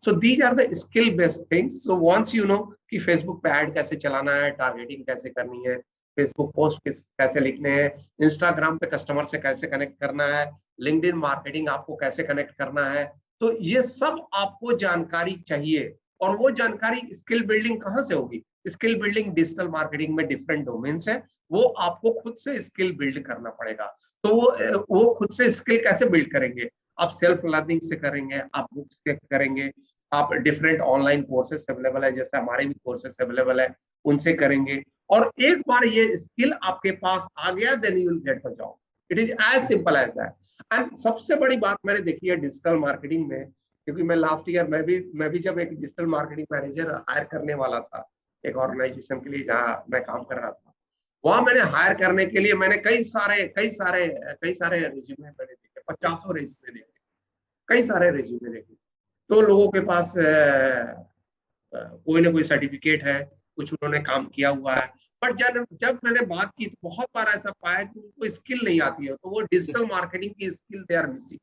Speaker 1: So these are the skill based things. So once you know कि Facebook पे ad कैसे चलाना है, targeting कैसे करनी है, Facebook post कैसे लिखने हैं, Instagram पे कस्टमर से कैसे कनेक्ट करना है, LinkedIn मार्केटिंग आपको कैसे कनेक्ट करना है, तो ये सब आपको जानकारी चाहिए। और वो जानकारी स्किल बिल्डिंग कहाँ से होगी? स्किल बिल्डिंग डिजिटल मार्केटिंग में डिफरेंट डोमेन्स है, वो आपको खुद से स्किल बिल्ड करना पड़ेगा। तो वो खुद से स्किल कैसे बिल्ड करेंगे? आप सेल्फ लर्निंग से करेंगे, आप बुक्स से करेंगे, आप डिफरेंट ऑनलाइन कोर्सेस अवेलेबल है, जैसे हमारे भी कोर्सेस अवेलेबल है, उनसे करेंगे। और एक बार ये स्किल आपके पास आ गया, then you will get the job. It is as simple as that. And सबसे बड़ी बात मैंने देखी है डिजिटल मार्केटिंग में, क्योंकि मैं लास्ट ईयर मैं भी जब एक डिजिटल मार्केटिंग मैनेजर हायर करने वाला था एक ऑर्गेनाइजेशन के लिए जहां मैं काम कर रहा था, वहां मैंने हायर करने के लिए मैंने कई सारे रिज्यूमे मैंने देखे, 50 रिज्यूमे देखे, कई सारे रिज्यूमे देखे। तो लोगों के पास कोई ना कोई सर्टिफिकेट है, कुछ उन्होंने काम किया हुआ है, पर जब मैंने बात की तो बहुत बार ऐसा पाया कि उनको स्किल नहीं आती है, तो वो डिजिटल मार्केटिंग की स्किल दे आर मिसिंग,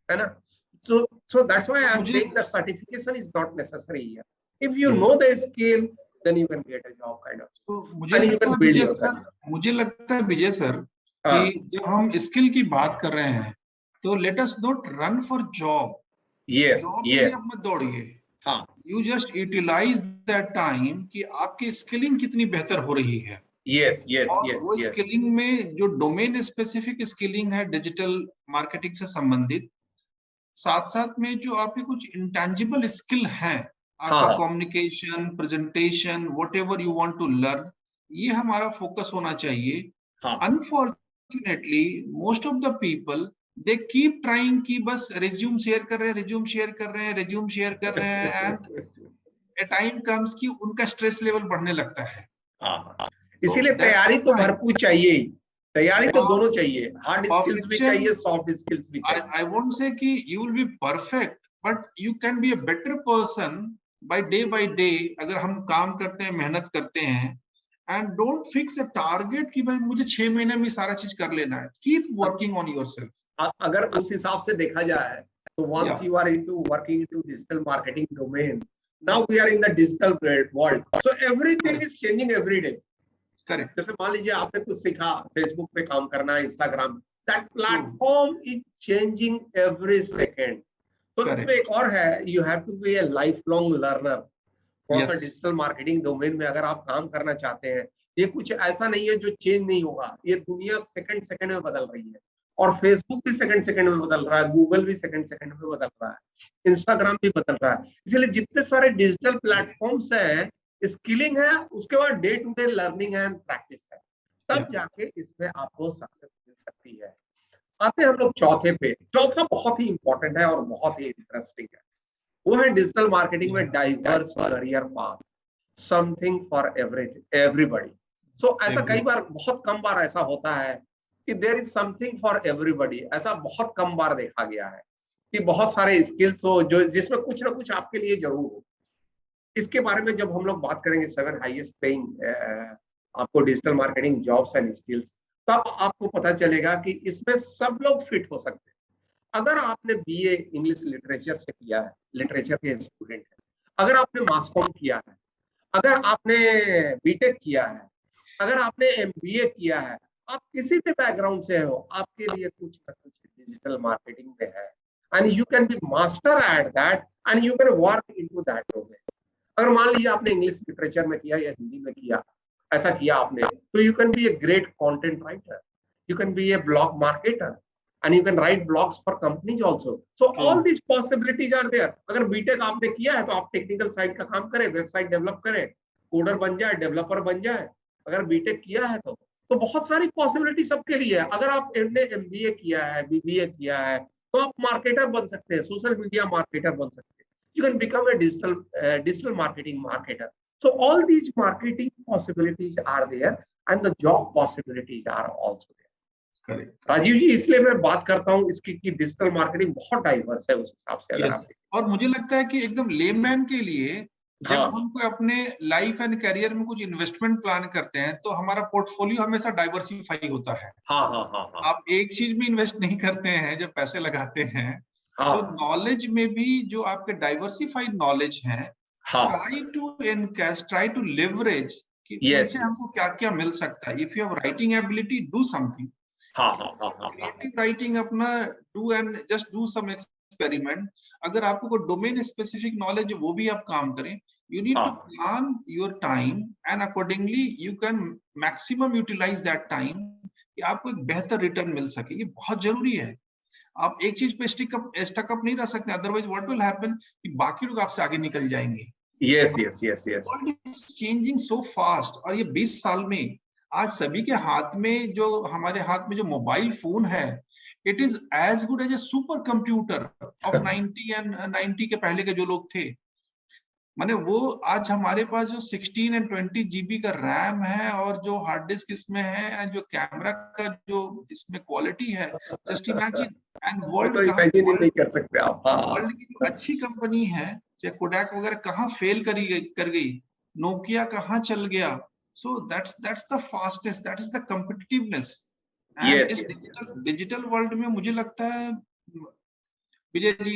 Speaker 1: है ना। So that's why I'm
Speaker 2: मुझे
Speaker 1: saying that certification is not necessary here. If you know the skill, then you can get a job kind of,
Speaker 2: तो मुझे
Speaker 1: and you
Speaker 2: लगता
Speaker 1: can
Speaker 2: है
Speaker 1: build
Speaker 2: Vijay
Speaker 1: your
Speaker 2: sir,
Speaker 1: career.
Speaker 2: मुझे लगता है विजय sir
Speaker 1: हाँ,
Speaker 2: कि जब हम स्किल की बात कर रहे हैं तो let us not run for job.
Speaker 1: yes,
Speaker 2: job के लिए
Speaker 1: yes,
Speaker 2: आप मत दौड़िए,
Speaker 1: हाँ,
Speaker 2: you just utilize that time कि आपकी स्किलिंग कितनी बेहतर हो रही है।
Speaker 1: yes, yes,
Speaker 2: और
Speaker 1: yes,
Speaker 2: वो
Speaker 1: yes,
Speaker 2: स्किलिंग में जो डोमेन स्पेसिफिक स्किलिंग है डिजिटल मार्केटिंग से संबंधित, साथ साथ में जो आपके कुछ इंटेंजिबल स्किल हैं, आपका
Speaker 1: हाँ,
Speaker 2: communication, presentation, whatever you want to learn, ये हमारा फोकस होना चाहिए।
Speaker 1: हाँ,
Speaker 2: unfortunately most of the people they keep trying कि बस रिज्यूम शेयर कर रहे हैं, रिज्यूम शेयर कर रहे हैं, रिज्यूम शेयर कर रहे हैं, एंड ए टाइम कम्स कि उनका स्ट्रेस लेवल बढ़ने लगता है।
Speaker 1: हाँ।
Speaker 2: So
Speaker 1: इसीलिए
Speaker 2: that's
Speaker 1: तैयारी
Speaker 2: the
Speaker 1: तो
Speaker 2: time.
Speaker 1: भरपूर चाहिए ही, तैयारी तो दोनों चाहिए, हार्ड स्किल्स भी
Speaker 2: Perfection,
Speaker 1: चाहिए, सॉफ्ट स्किल्स भी चाहिए।
Speaker 2: I won't say कि you will be perfect, but you can be a better person by day अगर हम काम करते हैं, मेहनत करते हैं, and don't fix a target कि भाई मुझे 6 महीने में सारा चीज कर लेना है। Keep working on yourself.
Speaker 1: अगर उस हिसाब से देखा जाए तो once
Speaker 2: Yeah,
Speaker 1: you are into working into digital marketing domain, now we are in the digital world, so everything
Speaker 2: correct,
Speaker 1: is changing every day.
Speaker 2: correct.
Speaker 1: जैसे मान लीजिए आपने कुछ सीखा, फेसबुक पे काम करना है, Instagram, that
Speaker 2: True,
Speaker 1: platform is changing every second. तो इसमें एक
Speaker 2: correct.
Speaker 1: और है, you have to be a life long learner. थोड़ा सा
Speaker 2: Yes,
Speaker 1: डिजिटल मार्केटिंग डोमेन में अगर आप काम करना चाहते हैं, ये कुछ ऐसा नहीं है जो चेंज नहीं होगा, ये दुनिया सेकंड सेकंड में बदल रही है। और फेसबुक भी सेकंड सेकंड में बदल रहा है, गूगल भी सेकंड सेकंड में बदल रहा है, इंस्टाग्राम भी बदल रहा है। इसलिए जितने सारे डिजिटल प्लेटफॉर्म्स हैं, स्किलिंग है, उसके बाद डे टू डे लर्निंग है, प्रैक्टिस है, तब जाके इसमें आपको सक्सेस मिल सकती है। आते हैं हम लोग चौथे पे। चौथा बहुत ही इंपॉर्टेंट है और बहुत ही इंटरेस्टिंग है, वो है डिजिटल मार्केटिंग में diverse career path, something for everybody. So ऐसा कई बार, बहुत कम बार ऐसा होता है कि there is something for everybody. ऐसा बहुत कम बार देखा गया है कि बहुत सारे स्किल्स हो जो जिसमें कुछ ना कुछ आपके लिए जरूर हो। इसके बारे में जब हम लोग बात करेंगे 7 हाईएस्ट पेइंग आपको digital marketing jobs and skills, तब आपको पता चलेगा कि इसमें सब लोग फिट हो सकते हैं। अगर आपने बीए इंग्लिश लिटरेचर से किया है, लिटरेचर के स्टूडेंट है, अगर आपने मास कॉम किया है, अगर आपने बीटेक किया है, अगर आपने एमबीए किया है, आप किसी भी बैकग्राउंड से हो, आपके लिए कुछ ना कुछ डिजिटल मार्केटिंग में है, and you can B master at that and you can work into that domain. अगर मान लीजिए आपने इंग्लिश लिटरेचर में किया या हिंदी में किया, ऐसा किया आपने, तो you can B a great content writer, you can be a blog marketer and you can write blogs for companies also. So all these possibilities are there. अगर बीटेक आपने किया है तो आप टेक्निकल साइड का काम करें, वेबसाइट डेवलप करें, कोडर बन जाए, डेवलपर बन जाए। अगर बीटेक किया है तो बहुत सारी पॉसिबिलिटी सबके लिए है। अगर आप एमबीए किया है, बीबीए किया है, तो आप मार्केटर बन सकते हैं, सोशल मीडिया मार्केटर बन सकते हैं। You can become a digital marketing marketer. So all these marketing possibilities are there and the job possibilities are also there. Rajiv जी, इसलिए मैं बात करता हूँ इसकी कि डिजिटल मार्केटिंग बहुत डाइवर्स है उस हिसाब से। अगर आप
Speaker 2: और मुझे लगता है कि एकदम लेमैन के लिए जब हम कोई अपने लाइफ एंड करियर में कुछ इन्वेस्टमेंट प्लान करते हैं तो हमारा पोर्टफोलियो हमेशा डाइवर्सिफाई होता है। आप एक चीज में इन्वेस्ट नहीं करते हैं जब पैसे लगाते हैं, तो नॉलेज में भी जो आपके डाइवर्सिफाइड नॉलेज है, try to encash, try to leverage कि उनसे हमको क्या क्या मिल सकता है। If you have writing ability, do something. Creative writing अपना do and just do some experiment. अगर आपको कोई डोमेन स्पेसिफिक नॉलेज है वो भी आप काम करें। You need to plan your time and accordingly you can maximum utilize that time कि आपको एक बेहतर रिटर्न मिल सके। ये बहुत जरूरी है। आप एक चीज पे स्टक अप नहीं रह सकते, अदरवाइज व्हाट विल हैपन कि बाकी लोग आपसे आगे निकल जाएंगे।
Speaker 1: Yes yes yes yes.
Speaker 2: World is changing so fast, और ये 20 साल में आज सभी के हाथ में, जो हमारे हाथ में जो मोबाइल फोन है, it is as good as a super computer of 90 के पहले के जो लोग थे। माने वो आज हमारे पास जो 16 और 20 जीबी का रैम है और जो हार्ड डिस्क इसमें है, जो कैमरा का जो इसमें क्वालिटी है, जस्ट इमेजिन। एंड वर्ल्ड
Speaker 1: नहीं कर सकते आप।
Speaker 2: वर्ल्ड की जो अच्छी कंपनी है, चाहे कोडैक वगैरह, कहाँ फेल कर गई, नोकिया कहाँ चल गया। So that's the fastest, that is the competitiveness. And इस डिजिटल वर्ल्ड में मुझे लगता है विजय जी,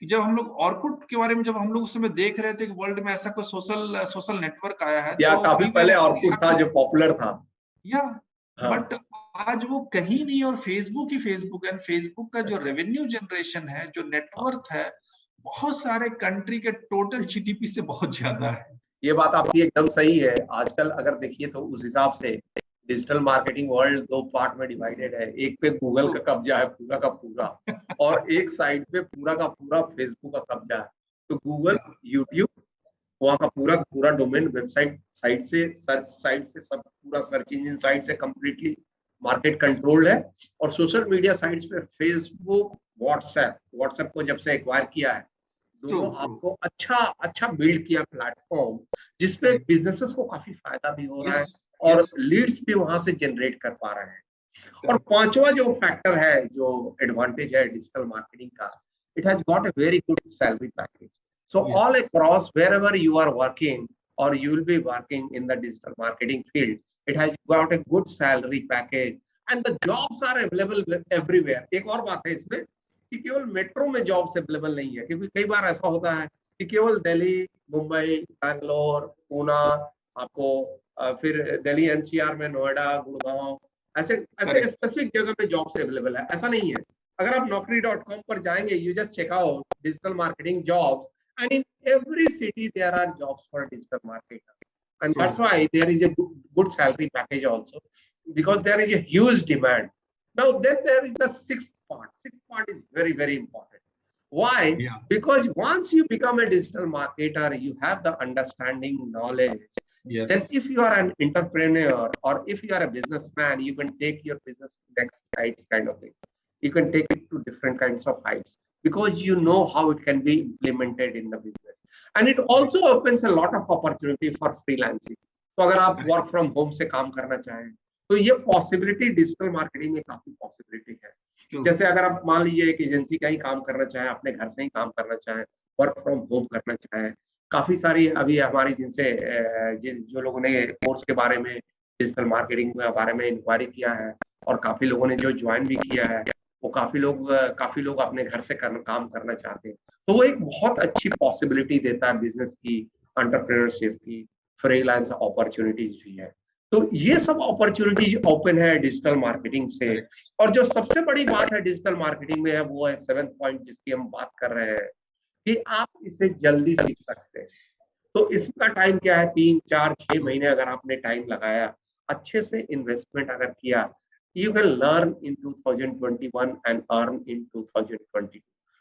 Speaker 2: जब हम लोग ऑर्कुट के बारे में जब हम लोग उस समय देख रहे थे कि वर्ल्ड में ऐसा कोई सोशल नेटवर्क आया है,
Speaker 1: तो काफी पहले ऑर्कुट था जो पॉपुलर था,
Speaker 2: बट आज वो कहीं नहीं। और फेसबुक ही फेसबुक है। फेसबुक का जो रेवेन्यू जनरेशन है, जो नेटवर्क है, बहुत सारे कंट्री के टोटल जीडीपी से बहुत ज्यादा है।
Speaker 1: ये बात आपकी एकदम सही है। आजकल अगर देखिए तो उस हिसाब से डिजिटल मार्केटिंग वर्ल्ड 2 पार्ट में डिवाइडेड है। एक पे गूगल का कब्जा है पूरा का पूरा, और एक साइड पे पूरा का पूरा फेसबुक का कब्जा है। तो गूगल, यूट्यूब, वहाँ का पूरा डोमेन, वेबसाइट साइट से, सर्च साइट से, सब पूरा सर्च इंजन साइट से कंप्लीटली मार्केट कंट्रोल्ड है। और सोशल मीडिया साइट्स पे फेसबुक, व्हाट्सएप को जब से एक्वायर किया है, दोनों आपको अच्छा बिल्ड किया प्लेटफॉर्म, जिसपे बिजनेसेस को काफी फायदा भी हो रहा है और लीड्स भी वहां से जनरेट कर पा रहे हैं। और पांचवा जो फैक्टर है, जो एडवांटेज है डिजिटल मार्केटिंग का, it has got a very good salary package. So all across wherever you are working or you will be working in the digital marketing field, it has got a good salary package and the jobs are available everywhere. एक और बात है इसमें कि केवल metro में jobs available नहीं है, क्योंकि कई बार ऐसा होता है कि केवल दिल्ली, मुंबई, बैंगलोर, पूना, आपको फिर दिल्ली एनसीआर में नोएडा, गुड़गांव, ऐसे स्पेसिफिक जगह पे जॉब्स अवेलेबल है। ऐसा नहीं है। अगर आप naukri.com पर जाएंगे, you just check out digital marketing jobs, and in every city there are jobs for digital marketer, and that's why there is a good salary package also, because there is a huge demand. Now then there is the sixth part is very very important. Why?
Speaker 2: Yeah.
Speaker 1: Because once you become a digital marketer, you have the understanding, knowledge.
Speaker 2: Yes.
Speaker 1: Then if you are an entrepreneur or if you are a businessman, you can take your business to next heights kind of thing. You can take it to different kinds of heights because you know how it can be implemented in the business. And it also opens a lot of opportunity for freelancing. तो अगर आप work from home से काम करना चाहें तो ये possibility digital marketing में काफी पॉसिबिलिटी है. जैसे अगर आप मान लीजिए एक एजेंसी का ही काम करना चाहें, अपने घर से ही काम करना चाहें, वर्क फ्रॉम होम करना चाहें, काफी सारी अभी हमारी जिनसे जो लोगों ने कोर्स के बारे में डिजिटल मार्केटिंग के बारे में इंक्वायरी किया है और काफी लोगों ने जो ज्वाइन भी किया है, वो काफी लोग अपने घर से काम करना चाहते हैं. तो वो एक बहुत अच्छी पॉसिबिलिटी देता है बिजनेस की, एंटरप्रेन्योरशिप की, फ्रीलांस अपॉर्चुनिटीज भी है. तो ये सब अपॉर्चुनिटीज ओपन है डिजिटल मार्केटिंग से. और जो सबसे बड़ी बात है डिजिटल मार्केटिंग में है वो है 7th पॉइंट जिसकी हम बात कर रहे हैं कि आप इसे जल्दी सीख सकते हैं. तो इसका टाइम क्या है? 3, 4, 6 महीने अगर आपने टाइम लगाया, अच्छे से इन्वेस्टमेंट अगर किया, you can learn in 2021 and earn in 2022.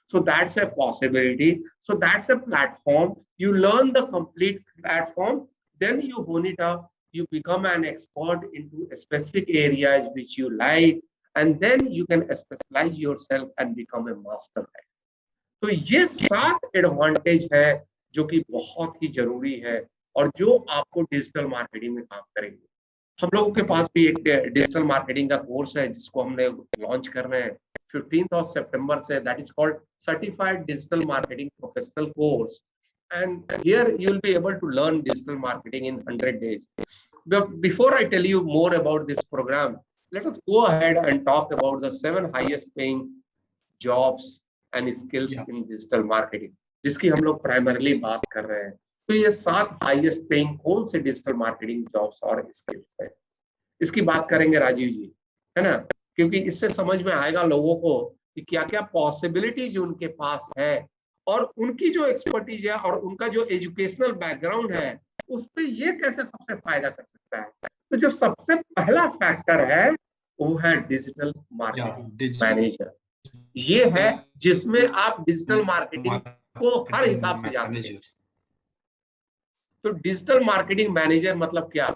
Speaker 1: So that's a possibility. So that's a platform. You learn the complete platform, then you hone it up. You become an expert into specific areas which you like, and then you can specialize yourself and become a master. तो ये 7 advantage है जो कि बहुत ही जरूरी है और जो आपको डिजिटल मार्केटिंग में काम करेंगे. हम लोगों के पास भी एक डिजिटल मार्केटिंग का कोर्स है जिसको हमने लॉन्च कर रहे हैं 15th of September से. That is called certified digital marketing professional course. And here you will be able to learn digital marketing in 100 days. But before I tell you more about this program, let us go ahead and talk about the 7 highest paying jobs and skills in digital marketing, जिसकी हम लोग primarily बात कर रहे हैं. तो ये 7 highest paying कौन से डिजिटल मार्केटिंग जॉब्स और स्किल्स है, इसकी बात करेंगे राजीव जी, है ना. क्योंकि इससे समझ में आएगा लोगों को कि क्या क्या पॉसिबिलिटीज उनके पास है और उनकी जो एक्सपर्टीज है और उनका जो एजुकेशनल बैकग्राउंड है उस पर ये कैसे सबसे फायदा कर सकता है. तो जो सबसे पहला फैक्टर है वो है डिजिटल मार्केटिंग मैनेजर. ये है जिसमें आप डिजिटल मार्केटिंग को हर हिसाब से जानते हैं. तो डिजिटल मार्केटिंग मैनेजर मतलब क्या?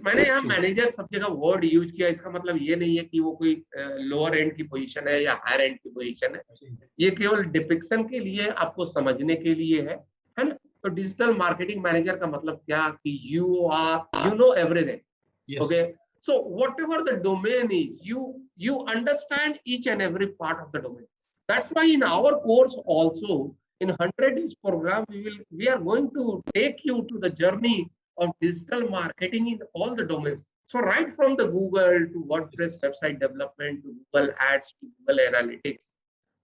Speaker 1: मैंने यहाँ मैनेजर सब जगह वर्ड यूज किया, इसका मतलब ये नहीं है कि वो कोई लोअर एंड की पोजीशन है या हायर एंड की पोजीशन है. ये केवल डिपिक्शन के लिए, आपको समझने के लिए है ना. तो डिजिटल मार्केटिंग मैनेजर का मतलब क्या कि you know everything. Okay, so whatever the domain is, you understand each and every part of the domain. That's why in our course also, in 100 days program, we are going to take you to the journey of digital marketing in all the domains. So right from the Google to WordPress website development, to Google Ads, to Google Analytics,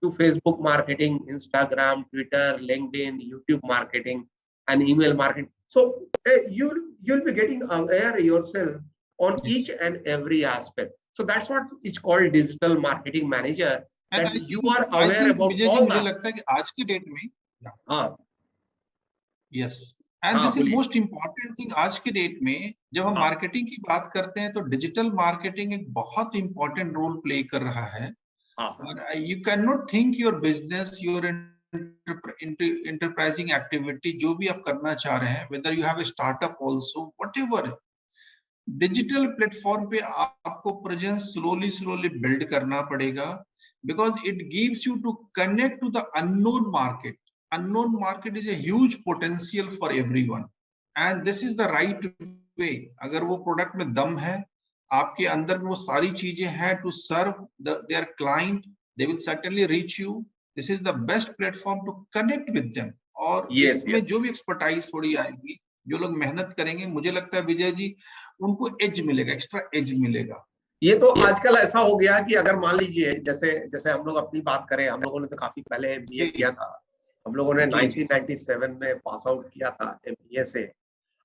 Speaker 1: to Facebook marketing, Instagram, Twitter, LinkedIn, YouTube marketing, and email marketing. So you'll be getting aware yourself on each and every aspect. So that's what is called digital marketing manager. That you are aware about all that.
Speaker 2: मुझे लगता है कि आज की date में, हाँ, yes, and this is most important thing. आज की डेट में जब हम मार्केटिंग की बात करते हैं तो डिजिटल मार्केटिंग एक बहुत इंपॉर्टेंट रोल प्ले कर रहा है. You cannot think your business, your enterprising activity, जो भी आप करना चाह रहे हैं, whether you have a startup also, whatever, digital platform पे आपको प्रेजेंस स्लोली बिल्ड करना पड़ेगा, because it gives you to connect to the unknown market. Unknown market is a huge potential for everyone, and this is the right way. अगर वो product में दम है, आपके अंदर में वो सारी चीजें हैं to serve their client, they will certainly reach you. This is the best platform to connect with them. और इसमें जो भी एक्सपर्टाइज थोड़ी आएगी, जो लोग मेहनत करेंगे, मुझे लगता है विजय जी उनको एज मिलेगा, एक्स्ट्रा एज मिलेगा.
Speaker 1: ये तो आजकल ऐसा हो गया कि अगर मान लीजिए जैसे हम लोग अपनी बात करें, हम लोगों ने तो काफी पहले एमबीए किया था. हम लोगों ने 1997 में पास आउट किया था एमबीए से.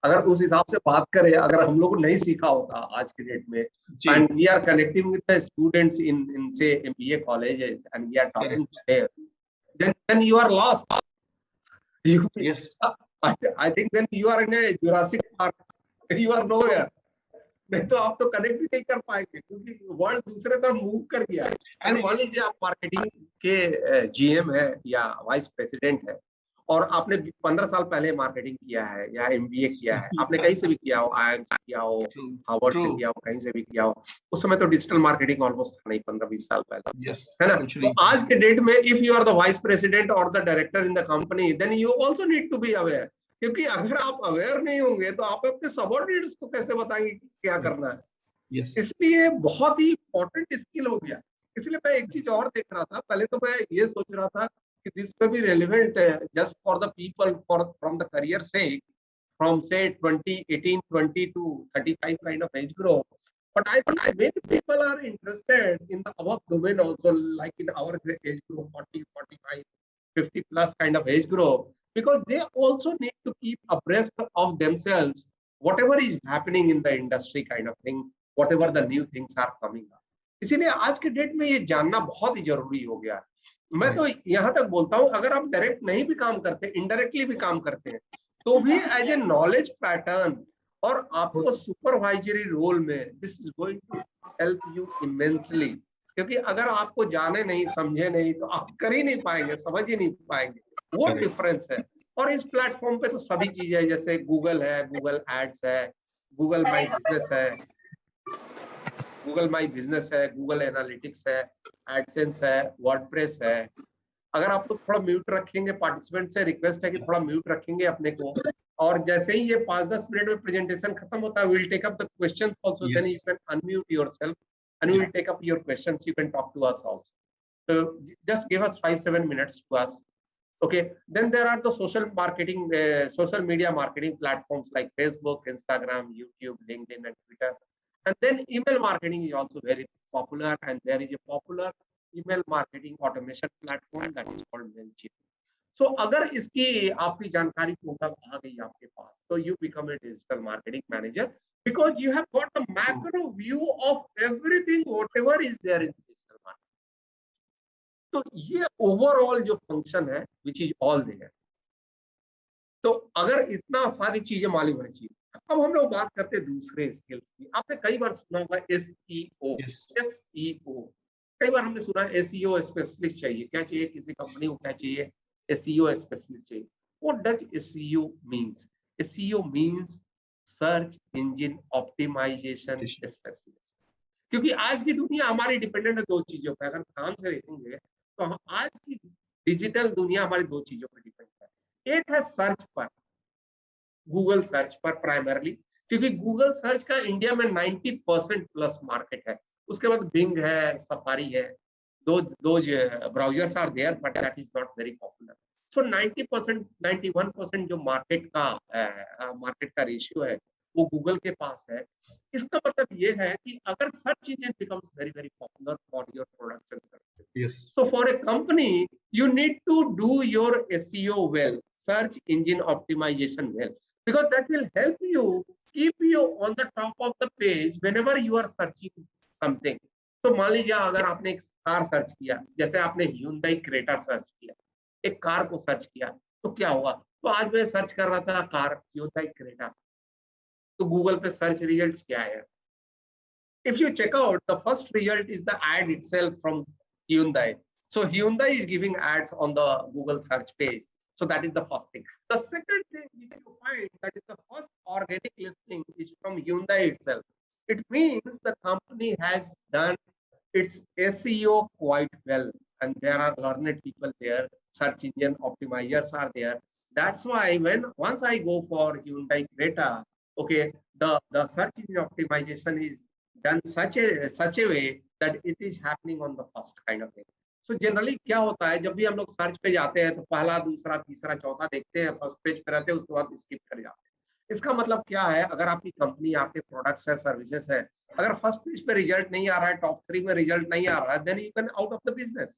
Speaker 1: अगर उस हिसाब से बात करें, अगर हम लोग नहीं सीखा होता आज के डेट में, and we are connecting with the students in say MBA colleges and we are talking to them, then you are lost. Yes, I think then you are in a Jurassic Park. You are nowhere. नहीं तो आप तो connect भी नहीं कर पाएंगे, क्योंकि world दूसरे तरफ मूव कर गया है। अरे मान लीजिए आप मार्केटिंग के जीएम है या वाइस प्रेसिडेंट है, और आपने 15 साल पहले मार्केटिंग किया है या एमबीए किया है, आपने कहीं से भी किया हो, आईआईएम से किया हो, हार्वर्ड से किया हो, कहीं से भी किया हो, उस समय तो डिजिटल मार्केटिंग ऑलमोस्ट था नहीं 15-20 साल पहले, है ना। तो आज के डेट में if you are the vice president और the director in the company, then you also need to be aware, क्योंकि अगर आप अवेयर नहीं होंगे तो आप अपने सबऑर्डिनेट्स को कैसे बताएंगे कि क्या करना है। इसलिए बहुत ही इंपॉर्टेंट स्किल हो गया। इसलिए मैं एक चीज और देख रहा था, पहले तो मैं ये सोच रहा था कि दिस पे भी रेलिवेंट है just for the people, for from the career से, from say 20 to 35 kind of age group, but I think many people are interested in the above domain also, like in our age group 40, 45, 50 plus kind of age group, because they also need to keep abreast of themselves, whatever is happening in the industry kind of thing, whatever the new things are coming up. इसीलिए आज के date में ये जानना बहुत ही जरूरी हो गया है। मैं तो यहाँ तक बोलता हूँ, अगर आप डायरेक्ट नहीं भी काम करते, इनडायरेक्टली भी काम करते हैं, तो भी एज ए नॉलेज पैटर्न और आपको सुपरवाइजरी रोल में this is going to help you immensely, क्योंकि अगर आपको जाने नहीं, समझे नहीं, तो आप कर ही नहीं पाएंगे, समझ ही नहीं पाएंगे, वो डिफरेंस है। और इस प्लेटफॉर्म पे तो सभी चीजें है, जैसे गूगल है, गूगल एड्स है, गूगल माई बिजनेस है, गूगल एनालिटिक्स है, एडसेंस है, वर्डप्रेस है। अगर आप लोग थोड़ा म्यूट रखेंगे, पार्टिसिपेंट से रिक्वेस्ट है कि थोड़ा म्यूट रखेंगे अपने को, और जैसे ही ये 5-10 मिनट में प्रेजेंटेशन खत्म होता है, we'll take up the questions also, then you can unmute yourself and we will take up your questions, you can talk to us also. So just give us 5-7 minutes to us. Okay, then there are the social media marketing platforms like Facebook, Instagram, YouTube, LinkedIn and Twitter. And then email marketing is also very popular, and there is a popular email marketing automation platform that is called Mailchimp. So अगर इसकी आपकी जानकारी पूर्वक आ गई आपके पास, तो you become a digital marketing manager because you have got a macro view of everything whatever is there in digital marketing. तो ये ओवरऑल जो फंक्शन है which is all there. तो अगर इतना सारी चीजें मालूम होनी चाहिए, अब हम लोग बात करते हैं दूसरे स्किल्स की। आपने कई बार सुना होगा एसईओ, एसईओ, कई बार हमने सुना एसईओ स्पेशलिस्ट चाहिए। क्या चाहिए किसी कंपनी को? क्या चाहिए? एसईओ स्पेशलिस्ट चाहिए। What does SEO means? SEO means search engine optimization specialist. क्योंकि आज की दुनिया हमारी डिपेंडेंट है दो चीजों पर। अगर ध्यान से देखेंगे तो आज की डिजिटल दुनिया हमारी दो चीजों पर डिपेंड है। एक है सर्च पर, गूगल सर्च पर प्राइमरली, क्योंकि गूगल सर्च का इंडिया में 90% प्लस मार्केट है। उसके बाद बिंग है, सफारी है, those browsers are there but that is not very popular. So 90%, 91% जो मार्केट का रेशियो है वो गूगल के पास है। इसका मतलब ये है कि अगर search engine becomes very very popular for your products and services, so for a company you need to do your SEO well, search engine optimization well, because that will help you keep you on the top of the page whenever you are searching something. तो मान लीजिए अगर आपने एक car search किया, जैसे आपने Hyundai Creta search किया, एक कार को सर्च किया, तो क्या हुआ? तो आज मैं सर्च कर रहा था कार Hyundai Creta, तो गूगल पे सर्च रिजल्ट्स क्या है? If you check out, the first result is the ad itself from Hyundai. So Hyundai is giving ads on the Google search page. So that is the first thing. The second thing you need to find, that is the first organic listing is from Hyundai itself. It means the company has done its SEO quite well, and there are learned people there, search engine optimizers are there. That's why once I go for Hyundai Creta, okay, the search engine optimization is done such a way that it is happening on the first kind of thing. So generally क्या होता है, जब भी हम लोग search पे जाते हैं तो पहला, दूसरा, तीसरा, चौथा देखते हैं, फर्स्ट पेज पे रहते हैं, उसके बाद स्किप कर जाते हैं। इसका मतलब क्या है? अगर आपकी कंपनी, आपके प्रोडक्ट्स है, सर्विसेज है, अगर फर्स्ट पेज पे रिजल्ट नहीं आ रहा है, टॉप 3 में रिजल्ट नहीं आ रहा है, then you can out of the business.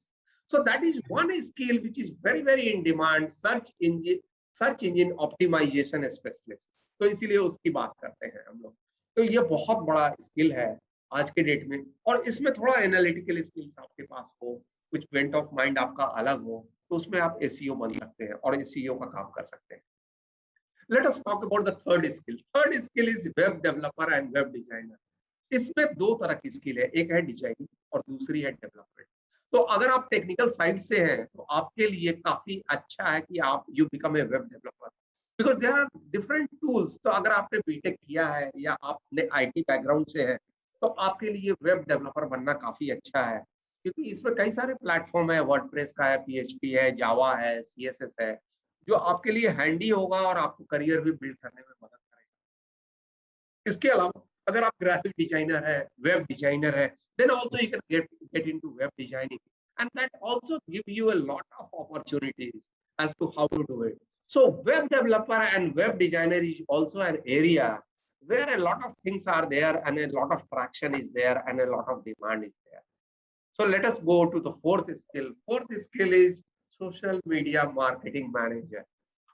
Speaker 1: So that is one skill which is very very in demand, search engine optimization specialist. तो इसीलिए उसकी बात करते हैं हम लोग। तो ये बहुत बड़ा स्किल है आज के डेट में, और इसमें थोड़ा एनालिटिकल स्किल्स आपके पास हो, कुछ बेंट ऑफ माइंड आपका अलग हो, तो उसमें आप एसईओ बन सकते हैं और एसईओ का काम कर सकते हैं। Late us talk about the third skill. Third skill is web developer and web designer. इसमें दो तरह की स्किल है, एक है डिजाइनिंग और दूसरी है डेवलपमेंट. तो अगर आप टेक्निकल साइड से हैं तो आपके लिए काफी अच्छा है कि आप you become a web developer, because there are different tools. तो अगर आपने बीटेक किया है या आपने आईटी बैकग्राउंड से है तो आपके लिए वेब डेवलपर बनना काफी अच्छा है, क्योंकि इसमें कई सारे प्लेटफॉर्म है, वर्डप्रेस का है, पीएचपी है, जावा है, सीएसएस है, जो आपके लिए हैंडी होगा और आपको करियर भी बिल्ड करने में मदद करेगा. इसके अलावा अगर आप ग्राफिक डिजाइनर है, वेब डिजाइनर है, then also you can get into web designing, and that also give you a lot of opportunities as to how to do it. So web developer and web designer is also an area where a lot of things are there and a lot of traction is there and a lot of demand is there. So let us go to the fourth skill. Fourth skill is social media marketing manager.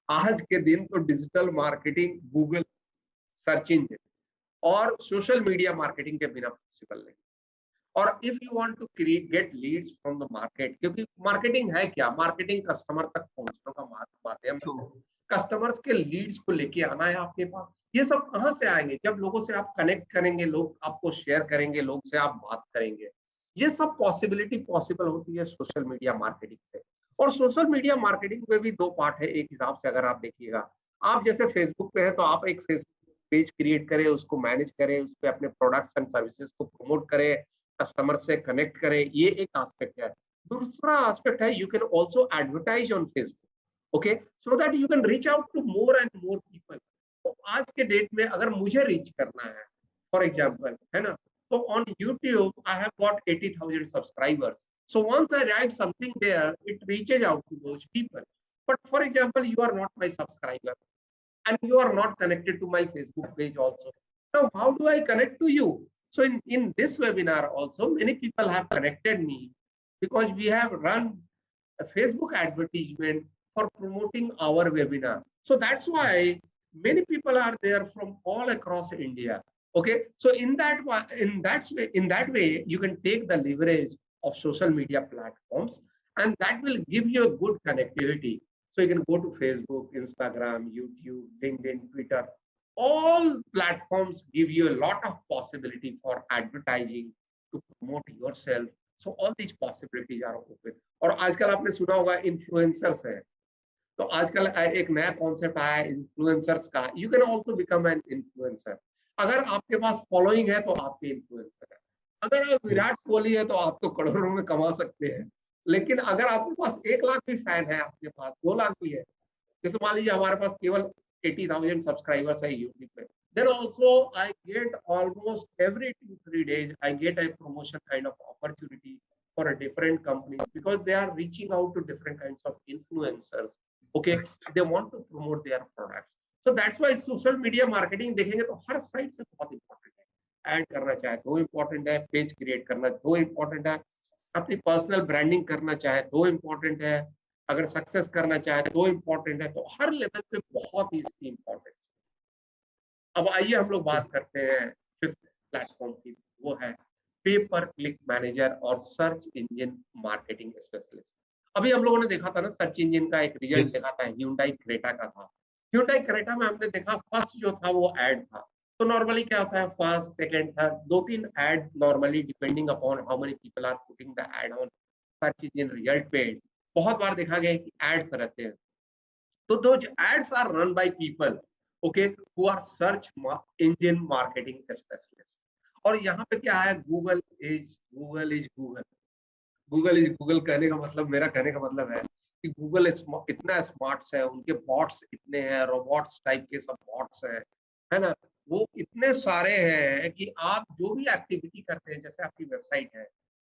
Speaker 1: आज के दिन तो digital marketing, Google search engine और social media marketing के बिना possible नहीं. और if you want to create get leads from the market, क्योंकि मार्केटिंग है क्या, मार्केटिंग कस्टमर तक पहुंचने का माध्यम है. कस्टमर्स के लीड्स को लेके आना है आपके पास. ये सब कहां से आएंगे, जब लोगों से आप कनेक्ट करेंगे, लोग आपको शेयर करेंगे, लोग से आप बात करेंगे. ये सब पॉसिबिलिटी पॉसिबल होती है सोशल मीडिया मार्केटिंग से. और सोशल मीडिया मार्केटिंग में भी दो पार्ट है एक हिसाब से. अगर आप देखिएगा, आप जैसे फेसबुक पे है तो आप एक फेसबुक पेज क्रिएट करें, उसको मैनेज करें, उस पर अपने प्रोडक्ट्स एंड सर्विसेज को प्रमोट करें, कस्टमर से कनेक्ट करें, ये एक एस्पेक्ट है. दूसरा एस्पेक्ट है, you can also advertise on Facebook, okay, so that you can reach out to more and more people. तो आज के डेट में अगर मुझे रीच करना है, फॉर एग्जांपल, है ना, तो on YouTube I have got 80,000 subscribers. So once I write something there, it reaches out to those people. But for example, you are not my subscriber and you are not connected to my Facebook page also. Now, how do I connect to you? So in this webinar also, many people have connected me because we have run a Facebook advertisement for promoting our webinar. So that's why many people are there from all across India. Okay, so in that way, you can take the leverage of social media platforms, and that will give you a good connectivity. So you can go to Facebook, Instagram, YouTube, LinkedIn, Twitter. All platforms give you a lot of possibility for advertising to promote yourself. So all these possibilities are open. और आजकल आपने सुना होगा influencers है. तो आजकल एक नया कॉन्सेप्ट आया है इन्फ्लुएंसर्स का. You can also become an influencer. अगर आपके पास फॉलोइंग है तो आपके इन्फ्लुएंसर है. अगर आप विराट कोहली है तो आप तो करोड़ों में कमा सकते हैं. लेकिन अगर आपके पास 1 लाख भी फैन है, आपके पास 2 लाख भी है, जैसे मान लीजिए हमारे पास केवल 80,000 सब्सक्राइबर्स है यूट्यूब पे, then also I get almost every 2-3 days I get a promotion kind of opportunity for a different company, because they are reaching out to different kinds of influencers. Okay, they want to promote their products. So that's why social media marketing देखेंगे तो हर side से बहुत important है. Add करना चाहे तो important है, page create करना तो इम्पोर्टेंट है, अपनी पर्सनल ब्रांडिंग करना चाहे तो इम्पोर्टेंट है, अगर सक्सेस करना चाहे तो इम्पोर्टेंट है. तो हर लेवल पे बहुत ही इसकी इम्पोर्टेंस. अब आइए हम लोग बात करते हैं फिफ्थ प्लेटफॉर्म की, वो है पे पर क्लिक मैनेजर और सर्च इंजन मार्केटिंग स्पेशलिस्ट. अभी हम लोगों ने देखा था ना, सर्च इंजन का एक रिजल्ट देखा था, Hyundai क्रेटा का था. Hyundai क्रेटा में हमने देखा फर्स्ट जो था वो एड था. तो नॉर्मली क्या होता है, first, second, third, 2-3 ad normally, depending upon how many people are putting the ad on search engine result page. बहुत बार देखा गया कि एड्स रहते हैं. तो those ads are run by people, okay, who are search engine marketing specialists. और यहाँ पे क्या है, Google is Google. Google is Google कहने का मतलब, मेरा कहने का मतलब है कि Google इतना स्मार्ट है, उनके बॉट्स इतने हैं, रोबोट्स टाइप के सब बॉट्स हैं, है ना, वो इतने सारे हैं कि आप जो भी एक्टिविटी करते हैं, जैसे आपकी वेबसाइट है,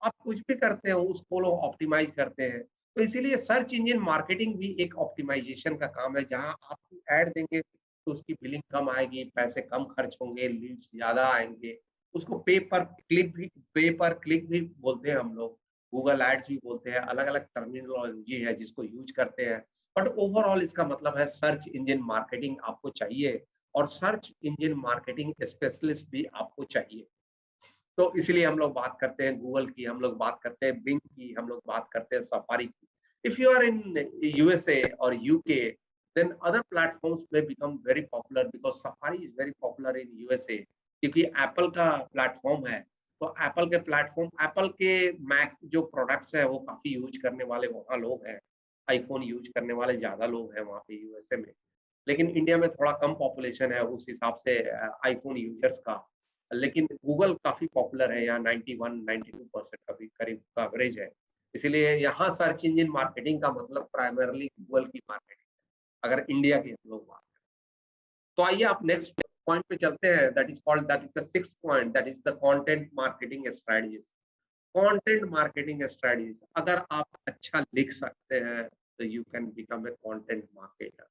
Speaker 1: आप कुछ भी करते हैं उसको लोग ऑप्टिमाइज करते हैं. तो इसीलिए सर्च इंजन मार्केटिंग भी एक ऑप्टिमाइजेशन का काम है, जहां आप ऐड देंगे तो उसकी बिलिंग कम आएगी, पैसे कम खर्च होंगे, लीड्स ज्यादा आएंगे. उसको पे पर क्लिक भी बोलते हैं हम लोग, गूगल एड्स भी बोलते हैं, अलग अलग टर्मिनोलॉजी है जिसको यूज करते हैं. बट ओवरऑल इसका मतलब है सर्च इंजन मार्केटिंग आपको चाहिए, और सर्च इंजन मार्केटिंग स्पेशलिस्ट भी आपको चाहिए. तो इसलिए हम लोग बात करते हैं गूगल की, हम लोग बात करते हैं बिंग की, हम लोग बात करते हैं सफारी की. If you are in USA और UK, then other platforms may become very popular because Safari is very popular in USA, क्योंकि एप्पल का प्लेटफॉर्म है, तो एप्पल के प्लेटफॉर्म, एप्पल के मैक जो प्रोडक्ट्स है वो काफी यूज करने वाले वहाँ लोग हैं, आईफोन यूज करने वाले ज्यादा लोग हैं वहाँ पे यूएसए में, लेकिन इंडिया में थोड़ा कम पॉपुलेशन है उस हिसाब से आईफोन यूजर्स का, लेकिन गूगल काफी पॉपुलर है यहाँ, 91-92% का भी करीब कवरेज है, इसीलिए यहाँ सर्च इंजन मार्केटिंग का मतलब प्राइमरली गूगल की मार्केटिंग, अगर इंडिया की हम लोग बात करें। तो आइए आप नेक्स्ट पॉइंट पे चलते हैं, that is the sixth point, that is the content marketing strategies. Content marketing strategies, अगर आप अच्छा लिख सकते हैं तो you can become a content marketer,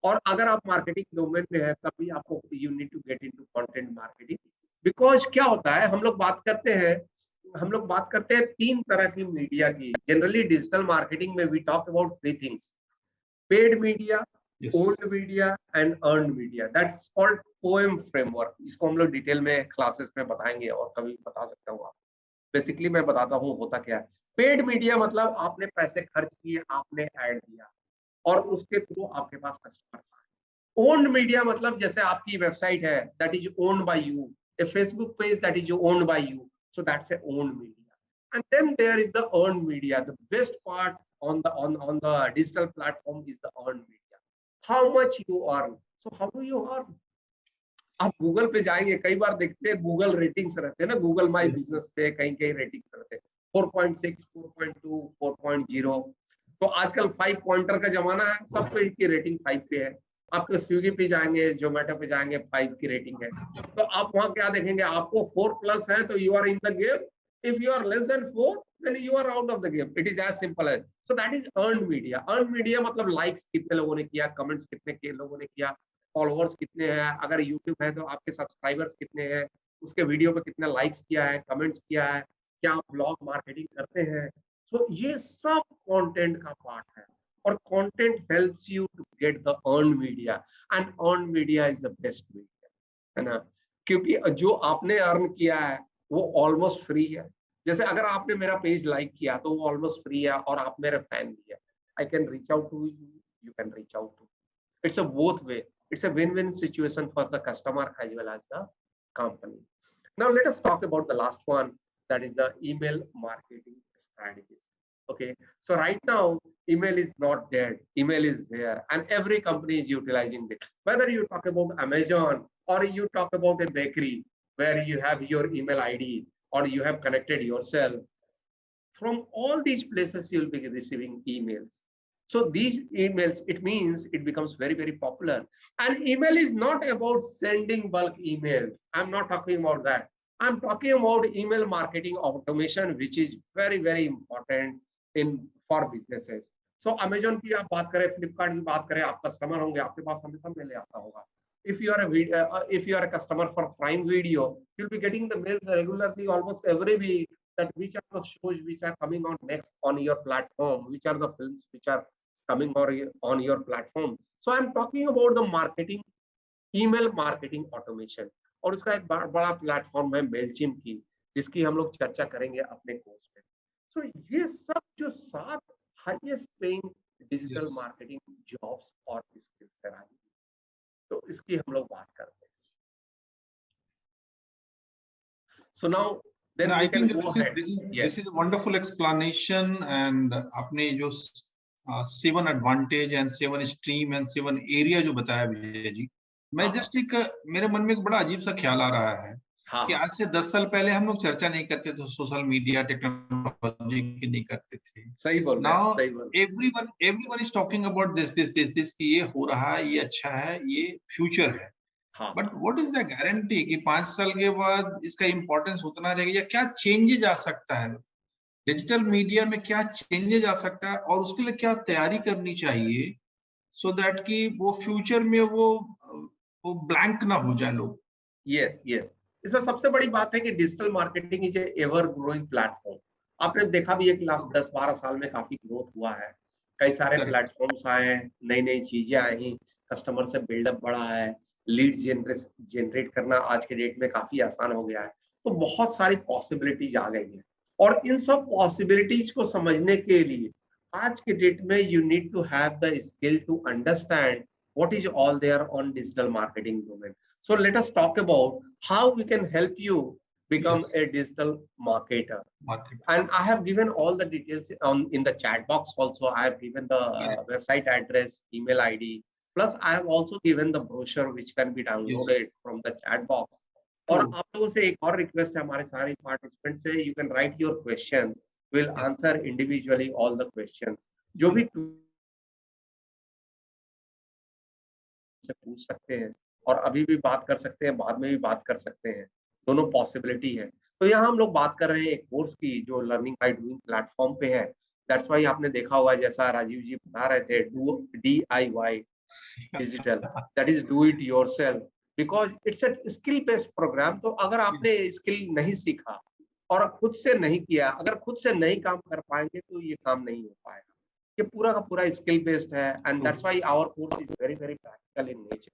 Speaker 1: और अगर आप मार्केटिंग डोमेन में है तभी आपको you need to get into content marketing, because क्या होता है, हम लोग बात करते हैं तीन तरह की मीडिया की, जनरली डिजिटल मार्केटिंग में we talk about three things, paid media, owned media and earned media, that's called POEM framework. इसको हम लोग डिटेल में क्लासेस में बताएंगे और कभी बता सकता हूँ आपको, बेसिकली मैं बताता हूँ होता क्या है। पेड मीडिया मतलब आपने पैसे खर्च किए, आपने ऐड दिया और उसके थ्रू आपके पास कस्टमर्स आए। ओन्ड मीडिया मतलब जैसे आपकी वेबसाइट है, that is owned by you, a Facebook page that is owned by you, so that's a owned media. And then there is the earned media, the best part on the digital platform is the earned media, how much you earn, so how do you earn? आप Google पे जाएंगे, कई बार देखते हैं Google ratings रहते हैं ना, Google my business पे कहीं कहीं रेटिंग्स रहते हैं 4.6, 4.2, 4.0, तो आजकल 5 पॉइंटर का जमाना है, सब पे की रेटिंग 5 पे है। आपको स्विगी पे जाएंगे, जोमेटो पे जाएंगे, 5 की रेटिंग है, तो आप वहां क्या देखेंगे, आपको 4+ है तो you are in the game, if you are less than 4 then you are out of the game, it is as simple as, so that is earned media। earned media मतलब likes कितने लोगों ने किया, कमेंट्स कितने के लोगों ने किया, फॉलोअर्स कितने हैं, अगर यूट्यूब है तो आपके सब्सक्राइबर्स कितने हैं, उसके वीडियो पे कितने लाइक्स किया है, कमेंट्स किया है, क्या आप ब्लॉग मार्केटिंग करते हैं, सो ये सब कंटेंट का पार्ट है, और content helps you to get the earn media, and earn media is the best media, है ना, क्योंकि जो आपने अर्न किया है वो ऑलमोस्ट फ्री है। जैसे अगर आपने मेरा पेज लाइक किया तो वो ऑलमोस्ट फ्री है और आप मेरे फैन भी है, I can reach out to you, you can reach out to, it's a both way, it's a win-win situation for the customer as well as the company. Now let us talk about the last one, that is the email marketing strategies. Okay, so right now email is not dead, email is there and every company is utilizing it, whether you talk about Amazon or you talk about a bakery where you have your email ID or you have connected yourself, from all these places you will be receiving emails. So these emails, it means it becomes very, very popular. And email is not about sending bulk emails. I'm not talking about that. I'm talking about email marketing automation, which is very, very important for businesses. So Amazon की आप बात करें, Flipkart की बात करें, आप customer होंगे, आपके पास हमेशा मेल आता होगा. If you are a customer for Prime Video, you'll be getting the mails regularly, almost every week, that which are the shows which are coming on next on your platform, which are the films which are coming on your platform. So I'm talking about the marketing, email marketing automation, और उसका एक बड़ा platform है Mailchimp की, जिसकी हम लोग चर्चा करेंगे अपने कोर्स में। सो ये सब जो 7 highest paying digital marketing jobs और स्किल्स है, तो इसकी हम लोग बात करते हैं। So now then I think
Speaker 2: this is a wonderful explanation, and आपने जो 7 advantage and 7 stream and 7 area जो बताया विजय जी, मैं जस्ट एक मेरे मन में एक बड़ा अजीब सा ख्याल आ रहा है कि आज से 10 साल पहले हम लोग चर्चा नहीं करते थे सोशल मीडिया टेक्नोलॉजी की, नहीं करते थे।
Speaker 1: सही बोल रहे हैं, सही बोल।
Speaker 2: everyone is talking about this कि ये हो रहा है, ये अच्छा है, ये फ्यूचर है। But what is the guarantee कि 5 साल के बाद इसका इंपॉर्टेंस उतना रहेगा, या क्या चेंजेज आ सकता है डिजिटल मीडिया में, क्या चेंजेज आ सकता है और उसके लिए क्या तैयारी करनी चाहिए, सो दैट कि वो फ्यूचर में वो ब्लैंक ना हो जाए लोग।
Speaker 1: यस, इसमें सबसे बड़ी बात है कि digital marketing is ever growing platform. आपने देखा भी है कि लास्ट 10-12 साल में काफी ग्रोथ हुआ है, कई सारे प्लेटफॉर्म्स आए, नई चीजें आई, कस्टमर से बिल्डअप बढ़ा है, लीड जनरेट करना आज के डेट में काफी आसान हो गया है, तो बहुत सारी पॉसिबिलिटीज आ गई है। और इन सब पॉसिबिलिटीज को समझने के लिए आज के डेट में you need to have the skill to understand what is all there on digital marketing domain. So let us talk about how we can help you become
Speaker 2: Yes.
Speaker 1: a digital marketer.
Speaker 2: Market.
Speaker 1: And I have given all the details on in the chat box also. I have given the website address, email ID. Plus, I have also given the brochure which can be downloaded
Speaker 2: Yes.
Speaker 1: from the chat box. और
Speaker 2: True.
Speaker 1: आप लोगों से एक और request है हमारे सारे participant से, you can write your questions, will
Speaker 2: Yeah.
Speaker 1: Answer individually all the questions. जो भी से पूछ सकते हैं और अभी भी बात कर सकते हैं, बाद में भी बात कर सकते हैं, दोनों पॉसिबिलिटी है. तो यहाँ हम लोग बात कर रहे हैं एक कोर्स की जो लर्निंग बाय डूइंग प्लेटफॉर्म पे है. दैट्स व्हाई आपने देखा होगा जैसा राजीव जी बता रहे थे, do DIY digital, that is do it yourself, because it's a skill based program. तो अगर आपने स्किल नहीं सीखा और खुद से नहीं किया, अगर खुद से नहीं काम कर पाएंगे तो ये काम नहीं हो पाएगा. ये पूरा का पूरा स्किल बेस्ड है, and that's why our course is very very practical in nature.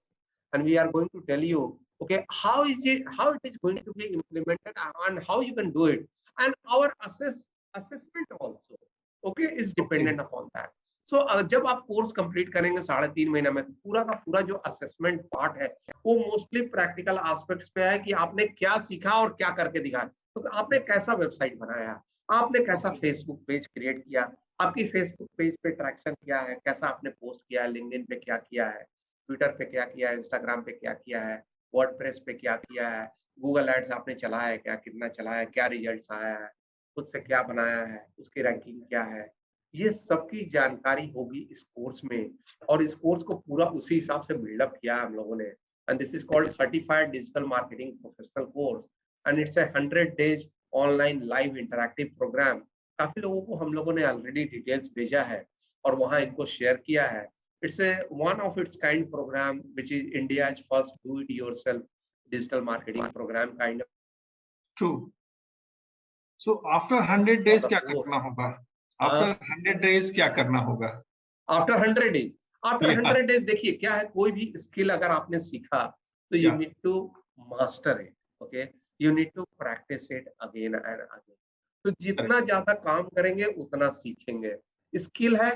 Speaker 1: And we are going to tell you, okay, how it is going to be implemented and how you can do it, and our assessment also, okay, is dependent upon that. So जब आप course complete करेंगे 3.5 महीने में, पूरा का पूरा जो assessment part है वो मोस्टली प्रैक्टिकल एस्पेक्ट्स पे है कि आपने क्या सीखा और क्या करके दिखाया. तो आपने कैसा वेबसाइट बनाया, आपने कैसा फेसबुक पेज क्रिएट किया, आपकी फेसबुक पेज पे ट्रैक्शन क्या है, कैसा आपने पोस्ट किया है, लिंक्डइन पे क्या किया है, ट्विटर पे क्या किया है, इंस्टाग्राम पे क्या किया है, वर्डप्रेस पे क्या किया है, गूगल एड्स आपने चलाया है क्या, कितना चलाया है, क्या रिजल्ट्स आया है, खुद से क्या बनाया है, उसकी रैंकिंग क्या है. ये सबकी जानकारी होगी इस कोर्स में, और इस कोर्स को पूरा उसी हिसाब से बिल्डअप किया है हम लोगों ने. And this is called certified digital marketing professional course, and it's a 100 days online live interactive program. काफी लोगों को हम लोगों ने ऑलरेडी डिटेल्स भेजा है और वहां इनको शेयर किया है. It's a one of its kind program, which is India's first do-it-yourself digital marketing program kind of.
Speaker 2: True. So after 100 days क्या
Speaker 1: course.
Speaker 2: करना होगा? After 100 days क्या करना होगा?
Speaker 1: After 100 days. After
Speaker 2: Yeah.
Speaker 1: 100 days देखिए क्या है, कोई भी स्किल अगर आपने सीखा तो you
Speaker 2: Yeah.
Speaker 1: need to master it, okay? You need to practice it again and again. तो जितना ज्यादा काम करेंगे उतना सीखेंगे. स्किल है,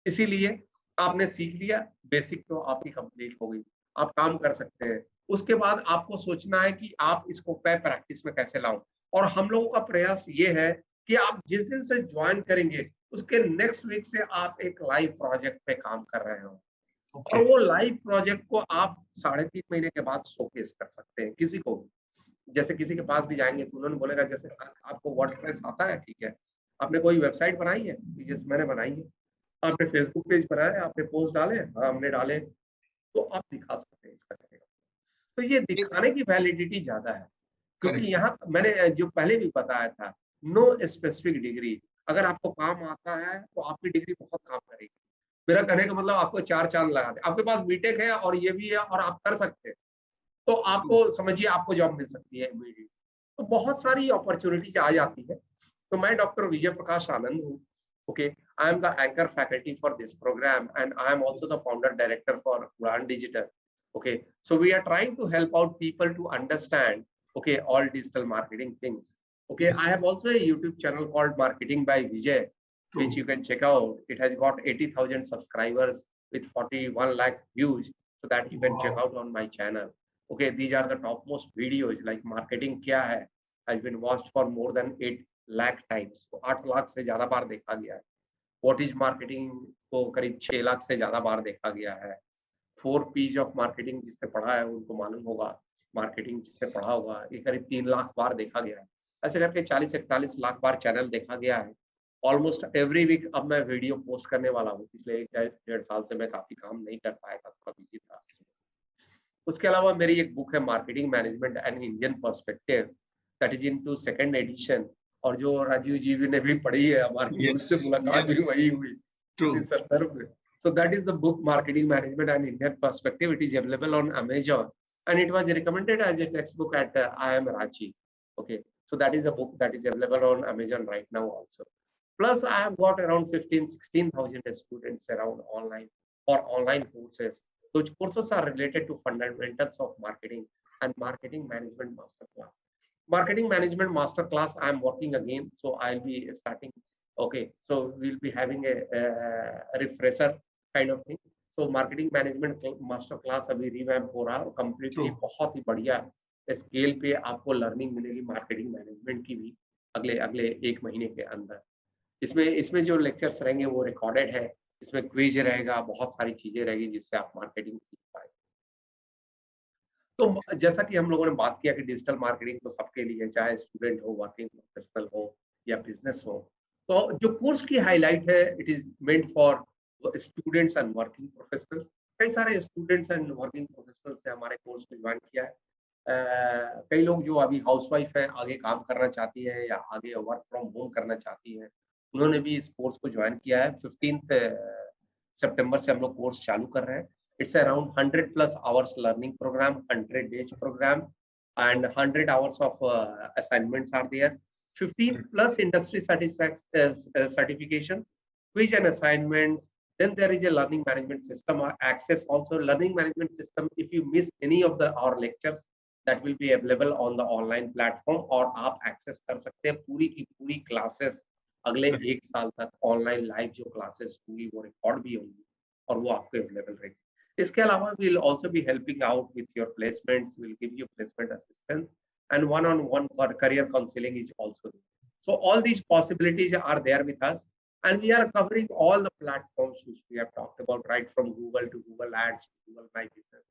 Speaker 1: इसीलिए आपने सीख लिया, बेसिक तो आपकी कंप्लीट हो गई, आप काम कर सकते हैं. उसके बाद आपको सोचना है कि आप इसको प्रैक्टिस में कैसे लाऊं. और हम लोगों का प्रयास ये है कि आप जिस दिन से ज्वाइन करेंगे उसके नेक्स्ट वीक से आप एक लाइव प्रोजेक्ट पे काम कर रहे हो, और वो लाइव प्रोजेक्ट को आप 3.5 महीने के बाद शोकेस कर सकते हैं किसी को. जैसे किसी के पास भी जाएंगे तो उन्होंने बोलेगा जैसे आपको वर्डप्रेस आता है, ठीक है, आपने कोई वेबसाइट बनाई है, यस मैंने बनाई है. आपने फेसबुक पेज बनाया है, आपने पोस्ट डाले, हाँ हमने डाले, तो आप दिखा सकते हैं इसका करेगा. तो ये दिखाने की वैलिडिटी ज्यादा है, क्योंकि यहाँ मैंने जो पहले भी बताया था, नो स्पेसिफिक डिग्री. अगर आपको काम आता है तो आपकी डिग्री बहुत काम करेगी. मेरा कहने का मतलब आपको 4 चांद लगा दे. आपके पास बीटेक है और ये भी है और आप कर सकते हैं, तो आपको समझिए आपको जॉब मिल सकती है इमीडिएट. तो बहुत सारी अपॉर्चुनिटीज आ जाती है. तो मैं डॉक्टर विजय प्रकाश आनंद हूँ. Okay, I am the anchor faculty for this program, and I am also the founder director for Udan Digital. Okay, so we are trying to help out people to understand, okay, all digital marketing things. Okay, I have also a YouTube channel called Marketing by Vijay, which you can check out. It has got 80,000 subscribers with 41 lakh views, so that you can check out on my channel. Okay, these are the topmost videos like marketing kya hai has been watched for more than 8 lakh times, तो 8 लाख से ज्यादा बार देखा गया है. What is marketing को करीब 6 लाख से ज्यादा बार देखा गया है. 4 P's ऑफ मार्केटिंग जिसने पढ़ा है उनको मालूम होगा, मार्केटिंग जिसने पढ़ा होगा, ये करीब 3 लाख बार देखा गया है. ऐसे करके 40-41 लाख बार चैनल देखा गया है. ऑलमोस्ट एवरी वीक अब मैं वीडियो पोस्ट करने वाला हूँ. पिछले 1.5 साल से मैं काफी काम नहीं कर पाया था, थोड़ा बिजी था. उसके अलावा मेरी एक बुक है marketing management and Indian perspective, that is into 2nd edition, और जो राजीव जी ने भी पढ़ी है हमारी, उससे मुलाकात भी वही हुई इसी संदर्भ में. So that is the book Marketing Management and Indian Perspective. It is available on Amazon, and it was recommended as a textbook at IIM Ranchi. Okay, so that is the book that is available on Amazon right now also. Plus, I have got around 15-16,000 students around online or online courses. Those courses are related to fundamentals of marketing and marketing management masterclass. Marketing management masterclass I am working again, so I'll be starting Okay, so we'll be having a refresher kind of thing. So marketing management master class अभी revamp हो रहा है और completely बहुत ही बढ़िया scale पे आपको learning मिलेगी मार्केटिंग मैनेजमेंट की भी अगले अगले 1 महीने के अंदर। इसमें इसमें जो लेक्चर्स रहेंगे वो रिकॉर्डेड है, इसमें क्विज रहेगा, बहुत सारी चीजें रहेगी जिससे आप मार्केटिंग सीख पाए। तो जैसा कि हम लोगों ने बात किया कि डिजिटल मार्केटिंग तो सबके लिए, चाहे स्टूडेंट हो, वर्किंग प्रोफेशनल हो या बिजनेस हो। तो जो कोर्स की हाईलाइट है, it is meant for students and working professionals. कई सारे स्टूडेंट्स एंड वर्किंग प्रोफेशनल्स ने हमारे कोर्स को ज्वाइन किया है। कई लोग जो अभी हाउसवाइफ है, आगे काम करना चाहती है या आगे वर्क फ्रॉम होम करना चाहती है, उन्होंने भी इस कोर्स को ज्वाइन किया है। 15 सितंबर से हम लोग कोर्स चालू कर रहे हैं। It's around 100 plus hours learning program, 100 days program, and 100 hours of assignments are there. 15 plus industry certifications, quiz and assignments. Then there is a learning management system or access also. Learning management system, if you miss any of our lectures, that will be available on the online platform और आप access कर सकते हैं पूरी की पूरी classes अगले 1 साल तक ऑनलाइन लाइव जो क्लासेस हुई वो रिकॉर्ड भी होंगी और वो आपको अवेलेबल रहेगी। इसके अलावा we'll also be helping out with your placements, we'll give you placement assistance and one-on-one career counseling is also there. So all these possibilities are there with us and we are covering all the platforms which we have talked about, right from Google to Google Ads, Google My Business,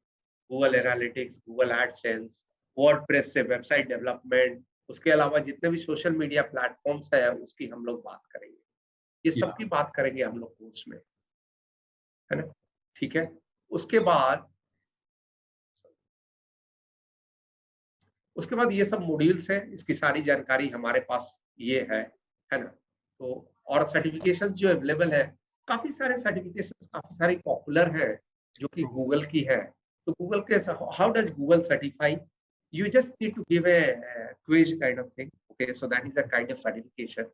Speaker 1: Google Analytics, Google AdSense, WordPress से website development, उसके अलावा जितने भी social media platforms है उसकी हम लोग बात करेंगे। ये सब की बात करेंगे हम लोग कोर्स में, है ना? ठीक है। उसके बाद ये सब मॉड्यूल्स है, इसकी सारी जानकारी हमारे पास ये है ना? तो और सर्टिफिकेशन जो अवेलेबल है, काफी सारे सर्टिफिकेशन काफी सारी पॉपुलर है जो कि गूगल की है। तो गूगल के how does Google certify? You just need to give a quiz kind of thing. Okay, so that is a kind of certification,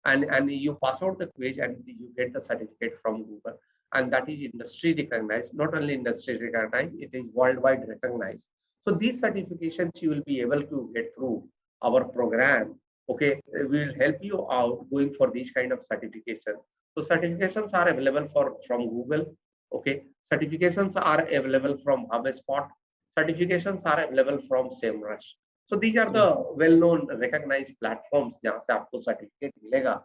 Speaker 1: and you pass out the quiz and you get the certificate from Google, and that is industry recognized. Not only industry recognized, it is worldwide recognized. So these certifications you will be able to get through our program. Okay, we will help you out going for these kind of certification. So certifications are available from Google. Okay, certifications are available from HubSpot. Certifications are available from SEMrush. So these are the well-known recognized platforms जहाँ से आपको certificate मिलेगा।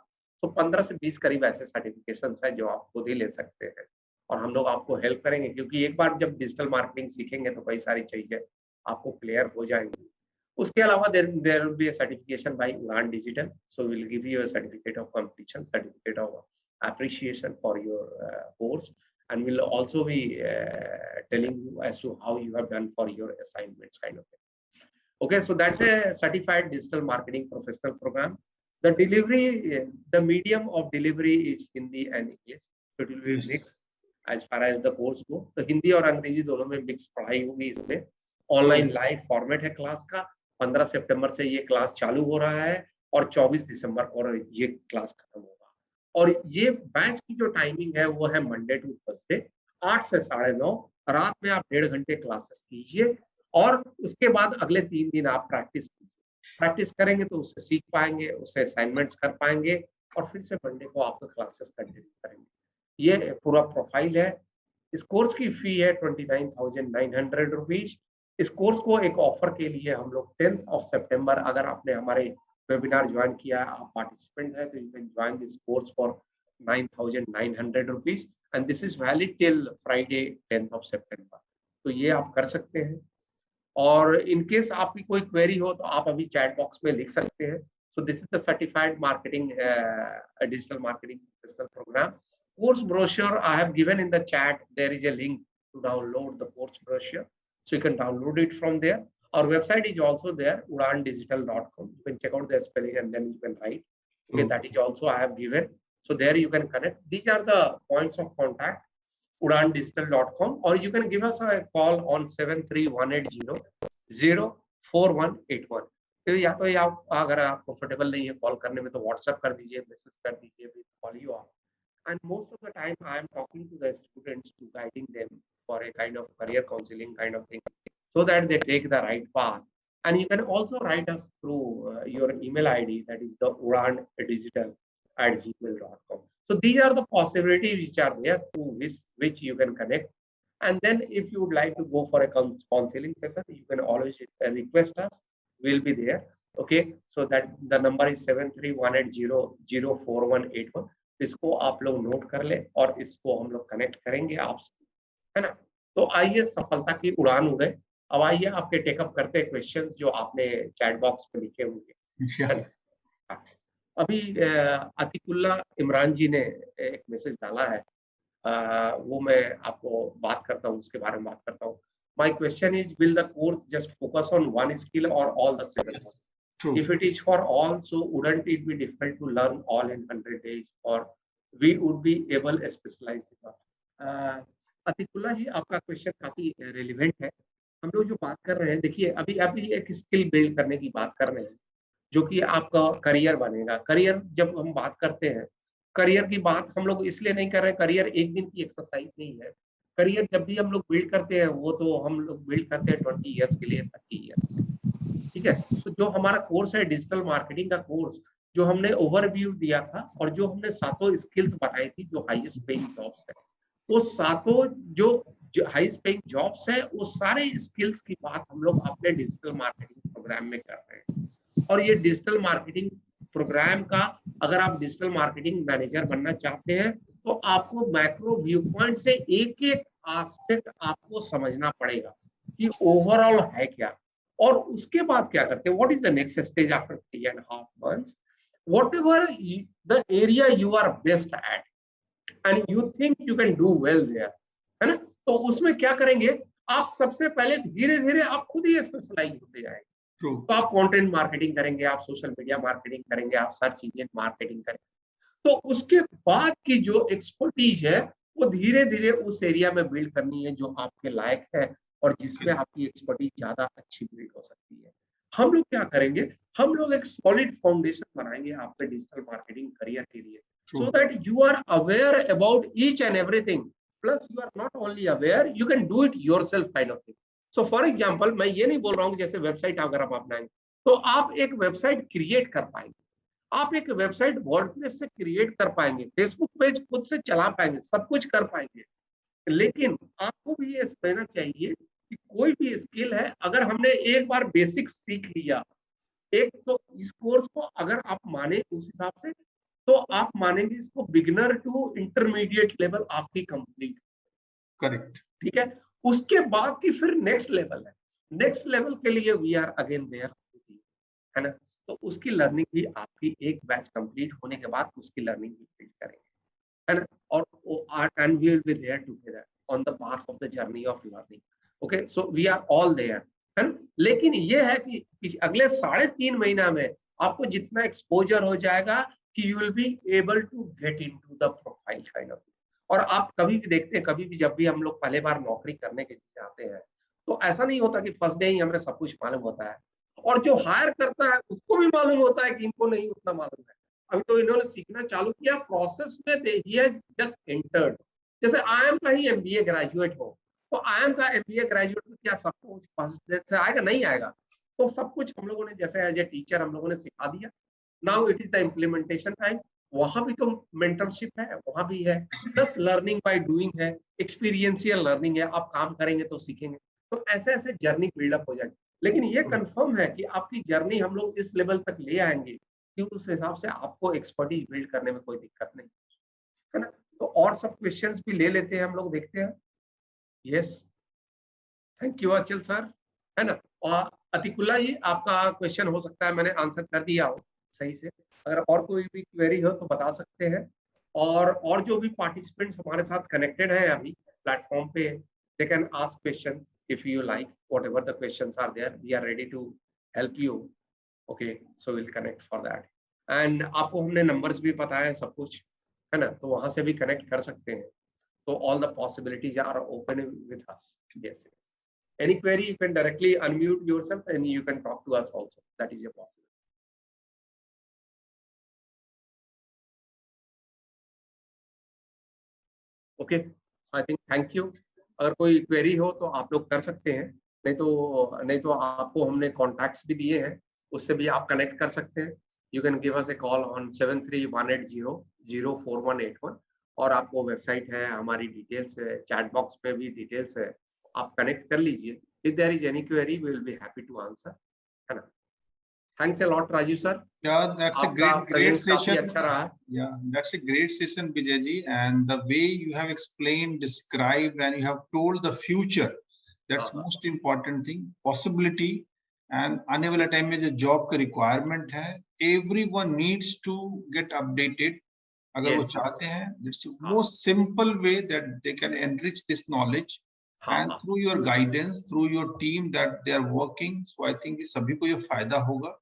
Speaker 1: तो 15 से 20 करीब ऐसे certifications हैं जो आप खुद ही ले सकते हैं और हम लोग आपको हेल्प करेंगे क्योंकि एक बार जब डिजिटल मार्केटिंग सीखेंगे तो कई सारी चीजें आपको क्लियर हो जाएंगी। उसके अलावा there will be a certification by Udan Digital. So we'll give you a certificate of completion, certificate of appreciation for your course. And we'll also be telling you as to how you have done for your assignments kind of thing. Okay, so that's a certified digital marketing professional program. The delivery, the medium of delivery is Hindi and English. So it will be mixed as far as the course go. तो हिंदी और अंग्रेजी दोनों में mix पढ़ाई होगी इसमें। Online live format है class का। 15 सितंबर से ये क्लास चालू हो रहा है और 24 दिसंबर को ये क्लास खत्म होगा। और ये बैच की जो टाइमिंग है वो है मंडे टू थर्सडे 8 से 9:30 रात में आप 1.5 घंटे क्लासेस कीजिए और उसके बाद अगले 3 दिन आप प्रैक्टिस कीजिए। प्रैक्टिस करेंगे तो उससे सीख पाएंगे, उससे असाइनमेंट्स कर पाएंगे और फिर से मंडे को आपका क्लासेस कंटिन्यू करेंगे। ये पूरा प्रोफाइल है। इस कोर्स की फी है 29,900 रुपीज। इस कोर्स को एक ऑफर के लिए हम लोग 10 सितंबर अगर आपने हमारे वेबिनार ज्वाइन किया है, आप पार्टिसिपेंट है तो you can join this course for 9,900 rupees and this is valid till Friday 10 सितंबर। तो ये आप कर सकते हैं और इन केस आपकी कोई क्वेरी हो तो आप अभी चैट बॉक्स में लिख सकते हैं। So this is the certified marketing digital marketing professional program. Course brochure I have given in the chat. There is a link to download the course brochure, so you can download it from there. Our website is also there, udandigital.com. You can check out the spelling and then you can write. Okay, that is also I have given. So there you can connect. These are the points of contact. udandigital.com or you can give us a call on 73180 तो या तो आप अगर आप comfortable नहीं है call करने में तो व्हाट्सएप कर दीजिए, मैसेज कर दीजिए, we call you up and most of the time I am talking to the students to guiding them for a kind of career counseling kind of thing so that they take the right path. And you can also write us through your email ID, that is the Udan Digital gmail.com. So these are the possibilities which are there through which you can connect. And then if you would like to go for a counseling session, you can always request us. We'll be there. Okay, so that the number is 7318004181. इसको आप लोग note कर ले और इसको हम लोग connect करेंगे आपसे, है ना। तो आइए, सफलता की उड़ान उड़े। अब आइए आपके टेकअप करते हैं क्वेश्चंस जो आपने चैट बॉक्स में लिखे होंगे, है ना। अभी अतिकुल्ला इमरान जी ने एक मैसेज डाला है, वो मैं आपको बात करता हूँ, उसके बारे में बात करता हूँ। My question is, will the course just focus on one skill or all the 7 months?
Speaker 2: True.
Speaker 1: If it is for all, so wouldn't it be difficult to learn all in 100 days, or we would be able to specialize? अतिकुल्ला जी, आपका question काफी relevant है। हम लोग जो बात कर रहे हैं, देखिए अभी एक स्किल बिल्ड करने की बात कर रहे हैं, जो कि आपका करियर बनेगा। करियर जब हम बात करते हैं, करियर की बात हम लोग इसलिए नहीं कर रहे हैं, करियर एक दिन की एक्सरसाइज नहीं है। करियर जब भी हम लोग बिल्ड करते हैं, वो तो हम लोग बिल्ड करते हैं 20 ईयर्स के लिए, 30 ईयर्स, ठीक है। तो जो हमारा कोर्स है डिजिटल मार्केटिंग का कोर्स, जो हमने ओवरव्यू दिया था और जो हमने 7 स्किल्स बताई थी जो हाईएस्ट पेइंग जॉब्स है, वो 7 जो हाईएस्ट पेइंग जॉब्स है, वो सारे स्किल्स की बात हम लोग अपने डिजिटल मार्केटिंग प्रोग्राम में कर रहे हैं। और ये डिजिटल मार्केटिंग प्रोग्राम का, अगर आप डिजिटल मार्केटिंग मैनेजर बनना चाहते हैं, तो आपको मैक्रो व्यू पॉइंट से एक एक एस्पेक्ट आपको समझना पड़ेगा कि ओवरऑल है क्या, और उसके बाद क्या करते हैं, what is the next stage after 3.5 months, whatever the area you are best at and you think you can do well there, है ना। तो उसमें क्या करेंगे, आप सबसे पहले धीरे धीरे आप खुद ही स्पेशलाइज होते जाएंगे। तो आप कंटेंट मार्केटिंग करेंगे, आप सोशल मीडिया मार्केटिंग करेंगे, आप सर्च इंजन मार्केटिंग करेंगे। तो उसके बाद की जो एक्सपर्टीज है, वो धीरे धीरे उस एरिया में बिल्ड करनी है जो आपके लायक है और जिसमें आपकी एक्सपर्टीज ज्यादा अच्छी बिल्ड हो सकती है। हम लोग क्या करेंगे, हम लोग एक सॉलिड फाउंडेशन बनाएंगे आपके डिजिटल मार्केटिंग करियर के लिए, so that you are aware about each and everything, plus you are not only aware, you can do it yourself kind of thing. So for example, मैं ये नहीं बोल रहा हूँ जैसे वेबसाइट अगर आप अपनाएंगे तो आप एक वेबसाइट क्रिएट कर पाएंगे, आप एक वेबसाइट वर्डप्रेस से क्रिएट कर पाएंगे, फेसबुक पेज खुद से चला पाएंगे, सब कुछ कर पाएंगे। लेकिन आपको भी ये समझना चाहिए कि कोई भी स्किल है, अगर हमने एक बार बेसिक सीख लिया, एक तो इस कोर्स को अगर आप माने उस हिसाब से, तो आप मानेंगे इसको बिगिनर टू इंटरमीडिएट लेवल आपकी कंप्लीट, करेक्ट, ठीक है। उसके बाद की फिर नेक्स्ट लेवल है, नेक्स्ट लेवल के लिए वी आर अगेन देयर, है ना। तो उसकी लर्निंग भी आपकी एक बैच कंप्लीट होने के बाद उसकी लर्निंग भी बिल्ड करेंगे, है ना। और and we will be there together on the path of the journey of learning. Okay, so we are all there, है ना। लेकिन ये है कि अगले 3.5 महीना में आपको जितना एक्सपोजर हो जाएगा कि you will be able to get into the profile kind of. और आप कभी भी देखते हैं, कभी भी जब भी हम लोग पहले बार नौकरी करने के लिए आते हैं, तो ऐसा नहीं होता कि फर्स्ट डे ही हमें सब कुछ मालूम होता है, और जो हायर करता है उसको भी मालूम होता है कि इनको नहीं उतना मालूम है। अभी तो इन्होंने सीखना चालू किया, प्रोसेस में जस्ट एंटर्ड। जैसे IIM का ही MBA ग्रेजुएट हो, तो IIM का MBA ग्रेजुएट को क्या सब कुछ फर्स्ट डे से आएगा? नहीं आएगा। तो सब कुछ हम लोगों ने जैसे एज ए टीचर हम लोगों ने सिखा दिया। Now it is the implementation time. वहां भी तो मेंटरशिप है, वहां भी है, प्लस लर्निंग बाय डूइंग है, एक्सपीरियंशियल लर्निंग है, आप काम करेंगे तो सीखेंगे। तो ऐसे ऐसे जर्नी बिल्डअप हो जाएगी। लेकिन ये कंफर्म है कि आपकी जर्नी हम लोग इस लेवल तक ले आएंगे कि उस हिसाब से आपको एक्सपर्टीज बिल्ड करने में कोई दिक्कत नहीं, है ना। तो और सब क्वेश्चंस भी ले लेते हैं हम लोग, देखते हैं। यस, थैंक यू अचल सर, है ना। और अतिकुल्ला जी, आपका क्वेश्चन हो सकता है मैंने आंसर कर दिया हो सही से। अगर और कोई भी क्वेरी हो तो बता सकते हैं। और जो भी पार्टिसिपेंट्स हमारे साथ कनेक्टेड हैं अभी प्लेटफॉर्म पे, they can ask questions if you like, whatever the questions are there, we are ready to help you. Okay, so we'll connect for that. And आपको हमने numbers भी पता है सब कुछ, है ना, तो वहां से भी connect कर सकते हैं। तो all the possibilities are open with us. Yes, yes. Any query, you can directly unmute yourself and you can talk to us also. That is a possibility. Okay, I think thank you. अगर कोई query हो तो आप लोग कर सकते हैं, नहीं तो आपको हमने कॉन्टैक्ट्स भी दिए हैं, उससे भी आप कनेक्ट कर सकते हैं। you can give us a call on 7318004181 और आपको वेबसाइट है, हमारी डिटेल्स है, चैट बॉक्स पे भी डिटेल्स है, आप कनेक्ट कर लीजिए. If there is any query, we will be happy to answer. है ना? Thanks a lot, Rajiv sir.
Speaker 2: Yeah, that's a
Speaker 1: आपका
Speaker 2: great
Speaker 1: presence काफी
Speaker 2: session.
Speaker 1: अच्छा रहा.
Speaker 2: Yeah, that's a great session, Bijay ji, and the way you have explained, described, and you have told the future, that's most important thing. Possibility and आने वाले time में जो job का requirement है, everyone needs to get updated. अगर वो चाहते हैं, that's the most simple way that they can enrich this knowledge. And through your guidance, through your team that they are working, so I think सभी को ये फायदा होगा.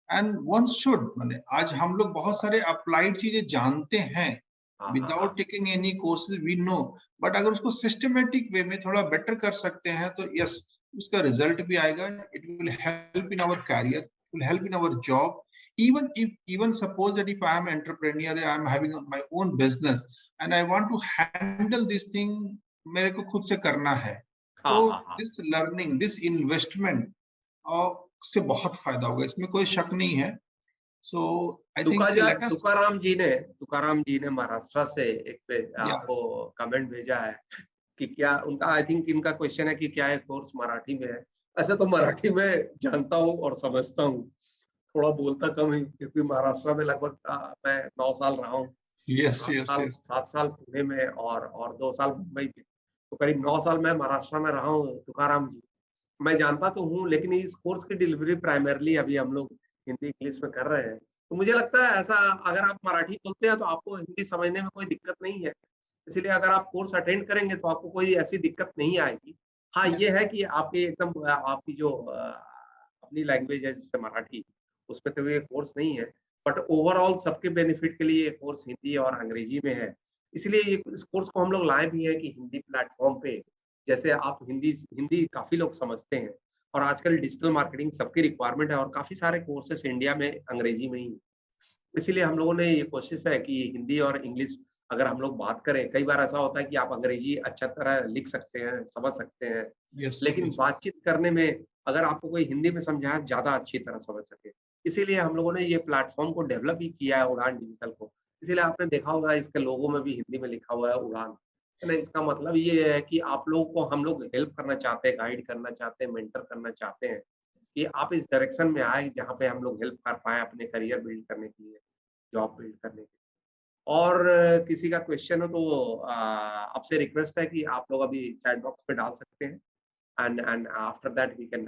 Speaker 2: And one should, माने आज हम लोग बहुत सारे applied चीजें जानते हैं, without taking any courses we know, but अगर उसको systematic way में थोड़ा better कर सकते हैं तो yes, उसका result भी आएगा. It will help in our career, it will help in our job. Even suppose that if I am an entrepreneur, I am having my own business and I want to handle this thing, मेरे को खुद से करना है, तो this learning, this investment से बहुत फायदा होगा, इसमें कोई शक नहीं है. So I think
Speaker 1: तुकाराम जी ने महाराष्ट्र से एक आपको कमेंट भेजा है कि क्या उनका, आई थिंक इनका क्वेश्चन है कि क्या ये कोर्स मराठी में है. ऐसे तो मराठी में जानता हूँ और समझता हूँ, थोड़ा बोलता कम है क्योंकि महाराष्ट्र में लगभग मैं 9 साल रहा हूँ. 7 साल पुणे में और 2 साल मुंबई में, तो करीब 9 साल मैं महाराष्ट्र में रहा हूँ. तुकाराम जी मैं जानता तो हूँ, लेकिन इस कोर्स की डिलीवरी प्राइमरली अभी हम लोग हिंदी इंग्लिश में कर रहे हैं. तो मुझे लगता है ऐसा, अगर आप मराठी बोलते हैं तो आपको हिंदी समझने में कोई दिक्कत नहीं है, इसलिए अगर आप कोर्स अटेंड करेंगे तो आपको कोई ऐसी दिक्कत नहीं आएगी. हाँ, ये है कि आपकी एकदम आपकी जो अपनी लैंग्वेज है जैसे मराठी, उस पर तो ये कोर्स नहीं है, बट ओवरऑल सबके बेनिफिट के लिए ये कोर्स हिंदी और अंग्रेजी में है. इसलिए इस कोर्स को हम लोग लाए भी है कि हिंदी प्लेटफॉर्म पे, जैसे आप हिंदी काफी लोग समझते हैं और आजकल डिजिटल मार्केटिंग सबकी रिक्वायरमेंट है और काफी सारे कोर्सेस इंडिया में अंग्रेजी में ही. इसीलिए हम लोगों ने ये कोशिश है कि हिंदी और इंग्लिश अगर हम लोग बात करें, कई बार ऐसा होता है कि आप अंग्रेजी अच्छा तरह लिख सकते हैं, समझ सकते हैं, लेकिन बातचीत करने में अगर आपको कोई हिंदी में समझाए ज्यादा अच्छी तरह समझ सके. इसीलिए हम लोगों ने ये प्लेटफॉर्म को डेवलप भी किया है, उड़ान डिजिटल को. इसीलिए आपने देखा होगा इसके लोगो में भी हिंदी में लिखा हुआ है उड़ान, है ना. इसका मतलब ये है कि आप लोगों को हम लोग हेल्प करना चाहते हैं, गाइड करना चाहते हैं, मेंटर करना चाहते हैं कि आप इस डायरेक्शन में आए जहाँ पे हम लोग हेल्प कर पाए अपने करियर बिल्ड करने के लिए, जॉब बिल्ड करने के लिए. और किसी का क्वेश्चन हो तो आपसे रिक्वेस्ट है कि आप लोग अभी चैट बॉक्स पे डाल सकते हैं, and after that we can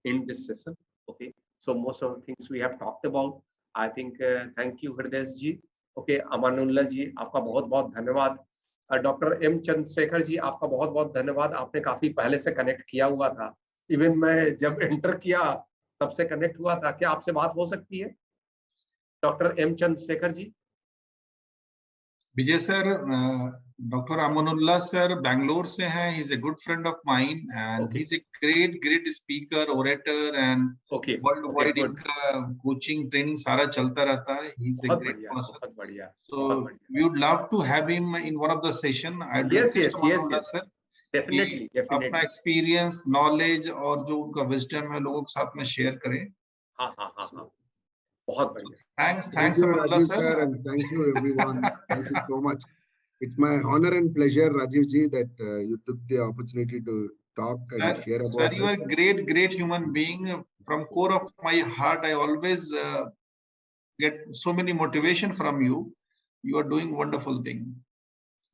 Speaker 1: end this session. Okay, so most of the things we have talked about. I think thank you हृदय जी. Okay, अमानुल्लाह जी आपका बहुत बहुत धन्यवाद. डॉक्टर एम चंद्रशेखर जी आपका बहुत बहुत धन्यवाद. आपने काफी पहले से कनेक्ट किया हुआ था, इवन मैं जब एंटर किया तब से कनेक्ट हुआ था. क्या आपसे बात हो सकती है doctor M Chandrashekhar ji?
Speaker 2: Vijay sir, doctor Amanullah sir Bangalore से हैं. He is a good friend of mine and he is a great speaker, orator and worldwide इनका कोचिंग ट्रेनिंग सारा चलता रहता है. He is a great person.
Speaker 1: बहुत बढ़िया.
Speaker 2: So we would love to have him in one of the session. I
Speaker 1: yes,
Speaker 2: sir
Speaker 1: definitely
Speaker 2: अपना experience, knowledge और जो उनका विजडम है लोगों के साथ में शेयर करें.
Speaker 1: हाँ. बहुत बढ़िया.
Speaker 2: Thanks, Rajiv
Speaker 3: sir, and thank you everyone. Thank you so much. It's my honor and pleasure, Rajiv ji, that you took the opportunity to talk and share about.
Speaker 2: Sir, you are a great human being. From core of my heart, I always get so many motivation from you. You are doing wonderful thing.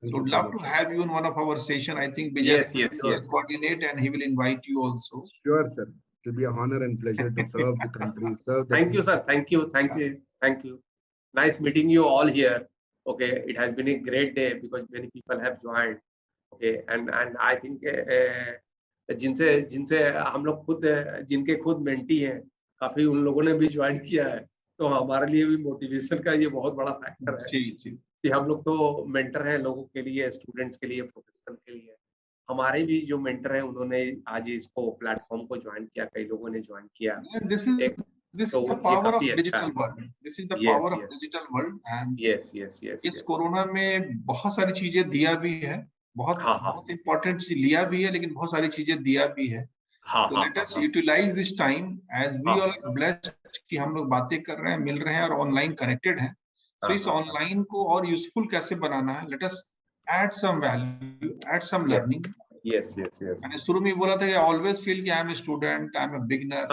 Speaker 2: So would love to have you in one of our session. I think Bijay
Speaker 1: yes.
Speaker 2: coordinate and he will invite you also.
Speaker 3: Sure, sir. It will be a honor and pleasure to serve the country.
Speaker 1: Thank you, sir. Thank you. Nice meeting you all here. Okay, it has been a great day because many people have joined. Okay, and I think जिनसे हम लोग जिनके खुद mentee हैं, काफी उन लोगों ने भी ज्वाइन किया है, तो हमारे लिए भी मोटिवेशन का ये बहुत बड़ा फैक्टर है कि हम लोग तो मेंटर हैं लोगों के लिए, स्टूडेंट्स के लिए, प्रोफेशनल के लिए. हमारे भी जो मेंटर है उन्होंने आज इसको प्लेटफॉर्म को ज्वाइन किया, कई लोगों ने ज्वाइन किया.
Speaker 2: This is the power of digital world. This is the power of digital world. And
Speaker 1: yes.
Speaker 2: इस कोरोना में बहुत सारी चीजें दिया भी है, बहुत इम्पोर्टेंट चीज लिया भी है, लेकिन बहुत सारी चीजें दिया भी है.
Speaker 1: हाँ,
Speaker 2: So let us utilize this time as we all are blessed कि हम लोग बातें कर रहे हैं, मिल रहे हैं और ऑनलाइन कनेक्टेड हैं. So इस ऑनलाइन को और यूजफुल कैसे बनाना है? Let us add some value, add some learning.
Speaker 1: Yes.
Speaker 2: मैंने शुरू में बोला था कि always feel कि I am a student, I am a beginner.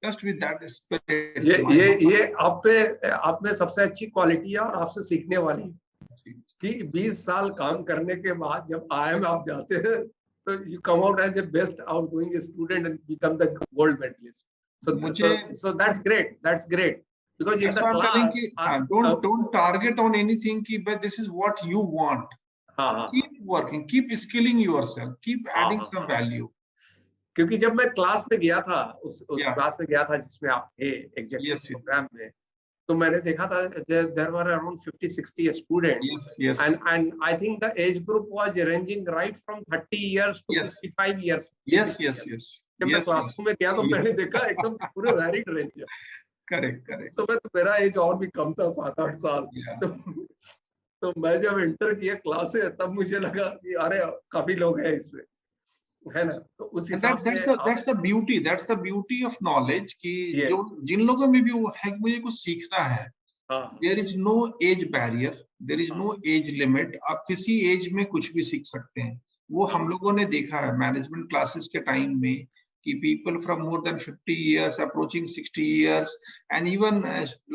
Speaker 2: Just with that spirit.
Speaker 1: ये आप में सबसे अच्छी क्वालिटी है और आपसे सीखने वाली कि 20 साल काम करने के बाद जब IIM आप जाते हैं तो you come out as a best outgoing student and become the gold medalist. So that's great. That's great. Because in the class,
Speaker 2: don't target on anything. But this is what you want. Keep working. Keep skilling yourself. Keep adding some value.
Speaker 1: क्योंकि जब मैं class में गया था उस class में गया था जिसमें आप थे एग्जीक्यूटिव प्रोग्राम में, तो मैंने देखा था there were around 50-60 students.
Speaker 2: Yes.
Speaker 1: And I think the age group was ranging right from 30 years to 55 years.
Speaker 2: Yes.
Speaker 1: जब मैं क्लास में गया तो मैंने देखा एकदम पूरे वैरिड रेंज है.
Speaker 2: करेक्ट.
Speaker 1: तो मेरा एज और भी कम था, 7-8 साल. तो मैं जब एंटर किया क्लास है तब मुझे लगा कि अरे काफी लोग हैं इसमें, है ना. तो उस हिसाब से
Speaker 2: that's the beauty of knowledge कि जो जिन लोगों में भी वो है कि मुझे कुछ सीखना है. There is no age barrier, there is no age limit. आप किसी एज में कुछ भी सीख सकते हैं. वो हम लोगों ने देखा है मैनेजमेंट क्लासेस के टाइम में कि people from more than 50 years approaching 60 years and even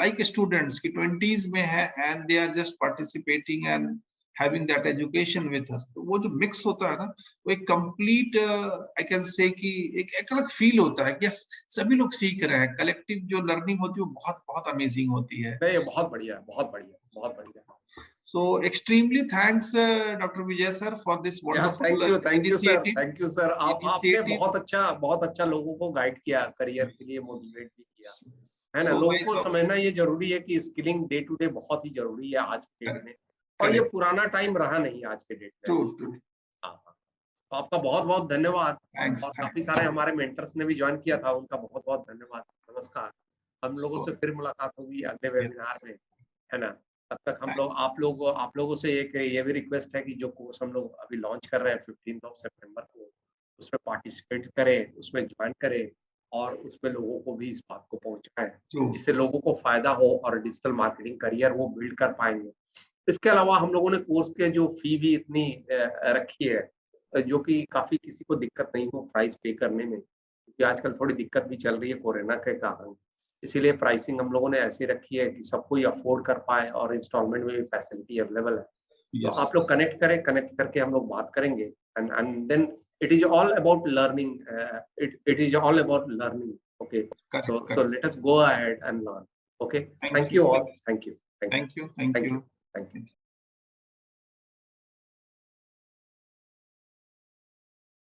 Speaker 2: like students की 20s में है and they are just participating and having that education with us. तो वो जो mix होता है ना, वो एक complete I can say कि एक अलग feel होता है. Yes, सभी लोग सीख रहे हैं. Collective जो learning होती है वो बहुत amazing होती है.
Speaker 1: नहीं, बहुत बढ़िया.
Speaker 2: So extremely thanks Dr. Vijay sir for this wonderful
Speaker 1: initiative. Thank you sir. आपने बहुत अच्छा लोगों को गाइड किया, करियर के लिए मोटिवेट भी किया, है ना. लोगों को समझना ये जरूरी है कि स्किलिंग डे टू डे बहुत ही जरूरी है आज के डेट में, और ये पुराना टाइम रहा नहीं आज के डेट में. तो आपका बहुत धन्यवाद. और काफी सारे हमारे मेंटर्स ने भी ज्वाइन किया था, उनका बहुत धन्यवाद. नमस्कार. हम लोगों से फिर मुलाकात होगी अगले वेबिनार में, है ना. तब तक हम लोग आप लोगों से एक ये भी रिक्वेस्ट है कि जो कोर्स हम लोग अभी लॉन्च कर रहे हैं 15 सितंबर को, उसमें पार्टिसिपेट करें, उसमें ज्वाइन करें और उसमें लोगों को भी इस बात को पहुंचाएं जिससे लोगों को फायदा हो और डिजिटल मार्केटिंग करियर वो बिल्ड कर पाएंगे. इसके अलावा हम लोगों ने कोर्स के जो फी भी इतनी रखी है जो कि काफी किसी को दिक्कत नहीं हो प्राइस पे करने में, क्योंकि आजकल थोड़ी दिक्कत भी चल रही है कोरोना के कारण. इसीलिए प्राइसिंग हम लोगों ने ऐसी रखी है कि सब कोई अफोर्ड कर पाए और इंस्टॉलमेंट में भी फैसिलिटी अवेलेबल है. तो आप लोग कनेक्ट करके हम लोग बात करेंगे. And then it is all about learning. It is all about learning. Okay, so let us go ahead and learn. Okay, thank you all. Thank you.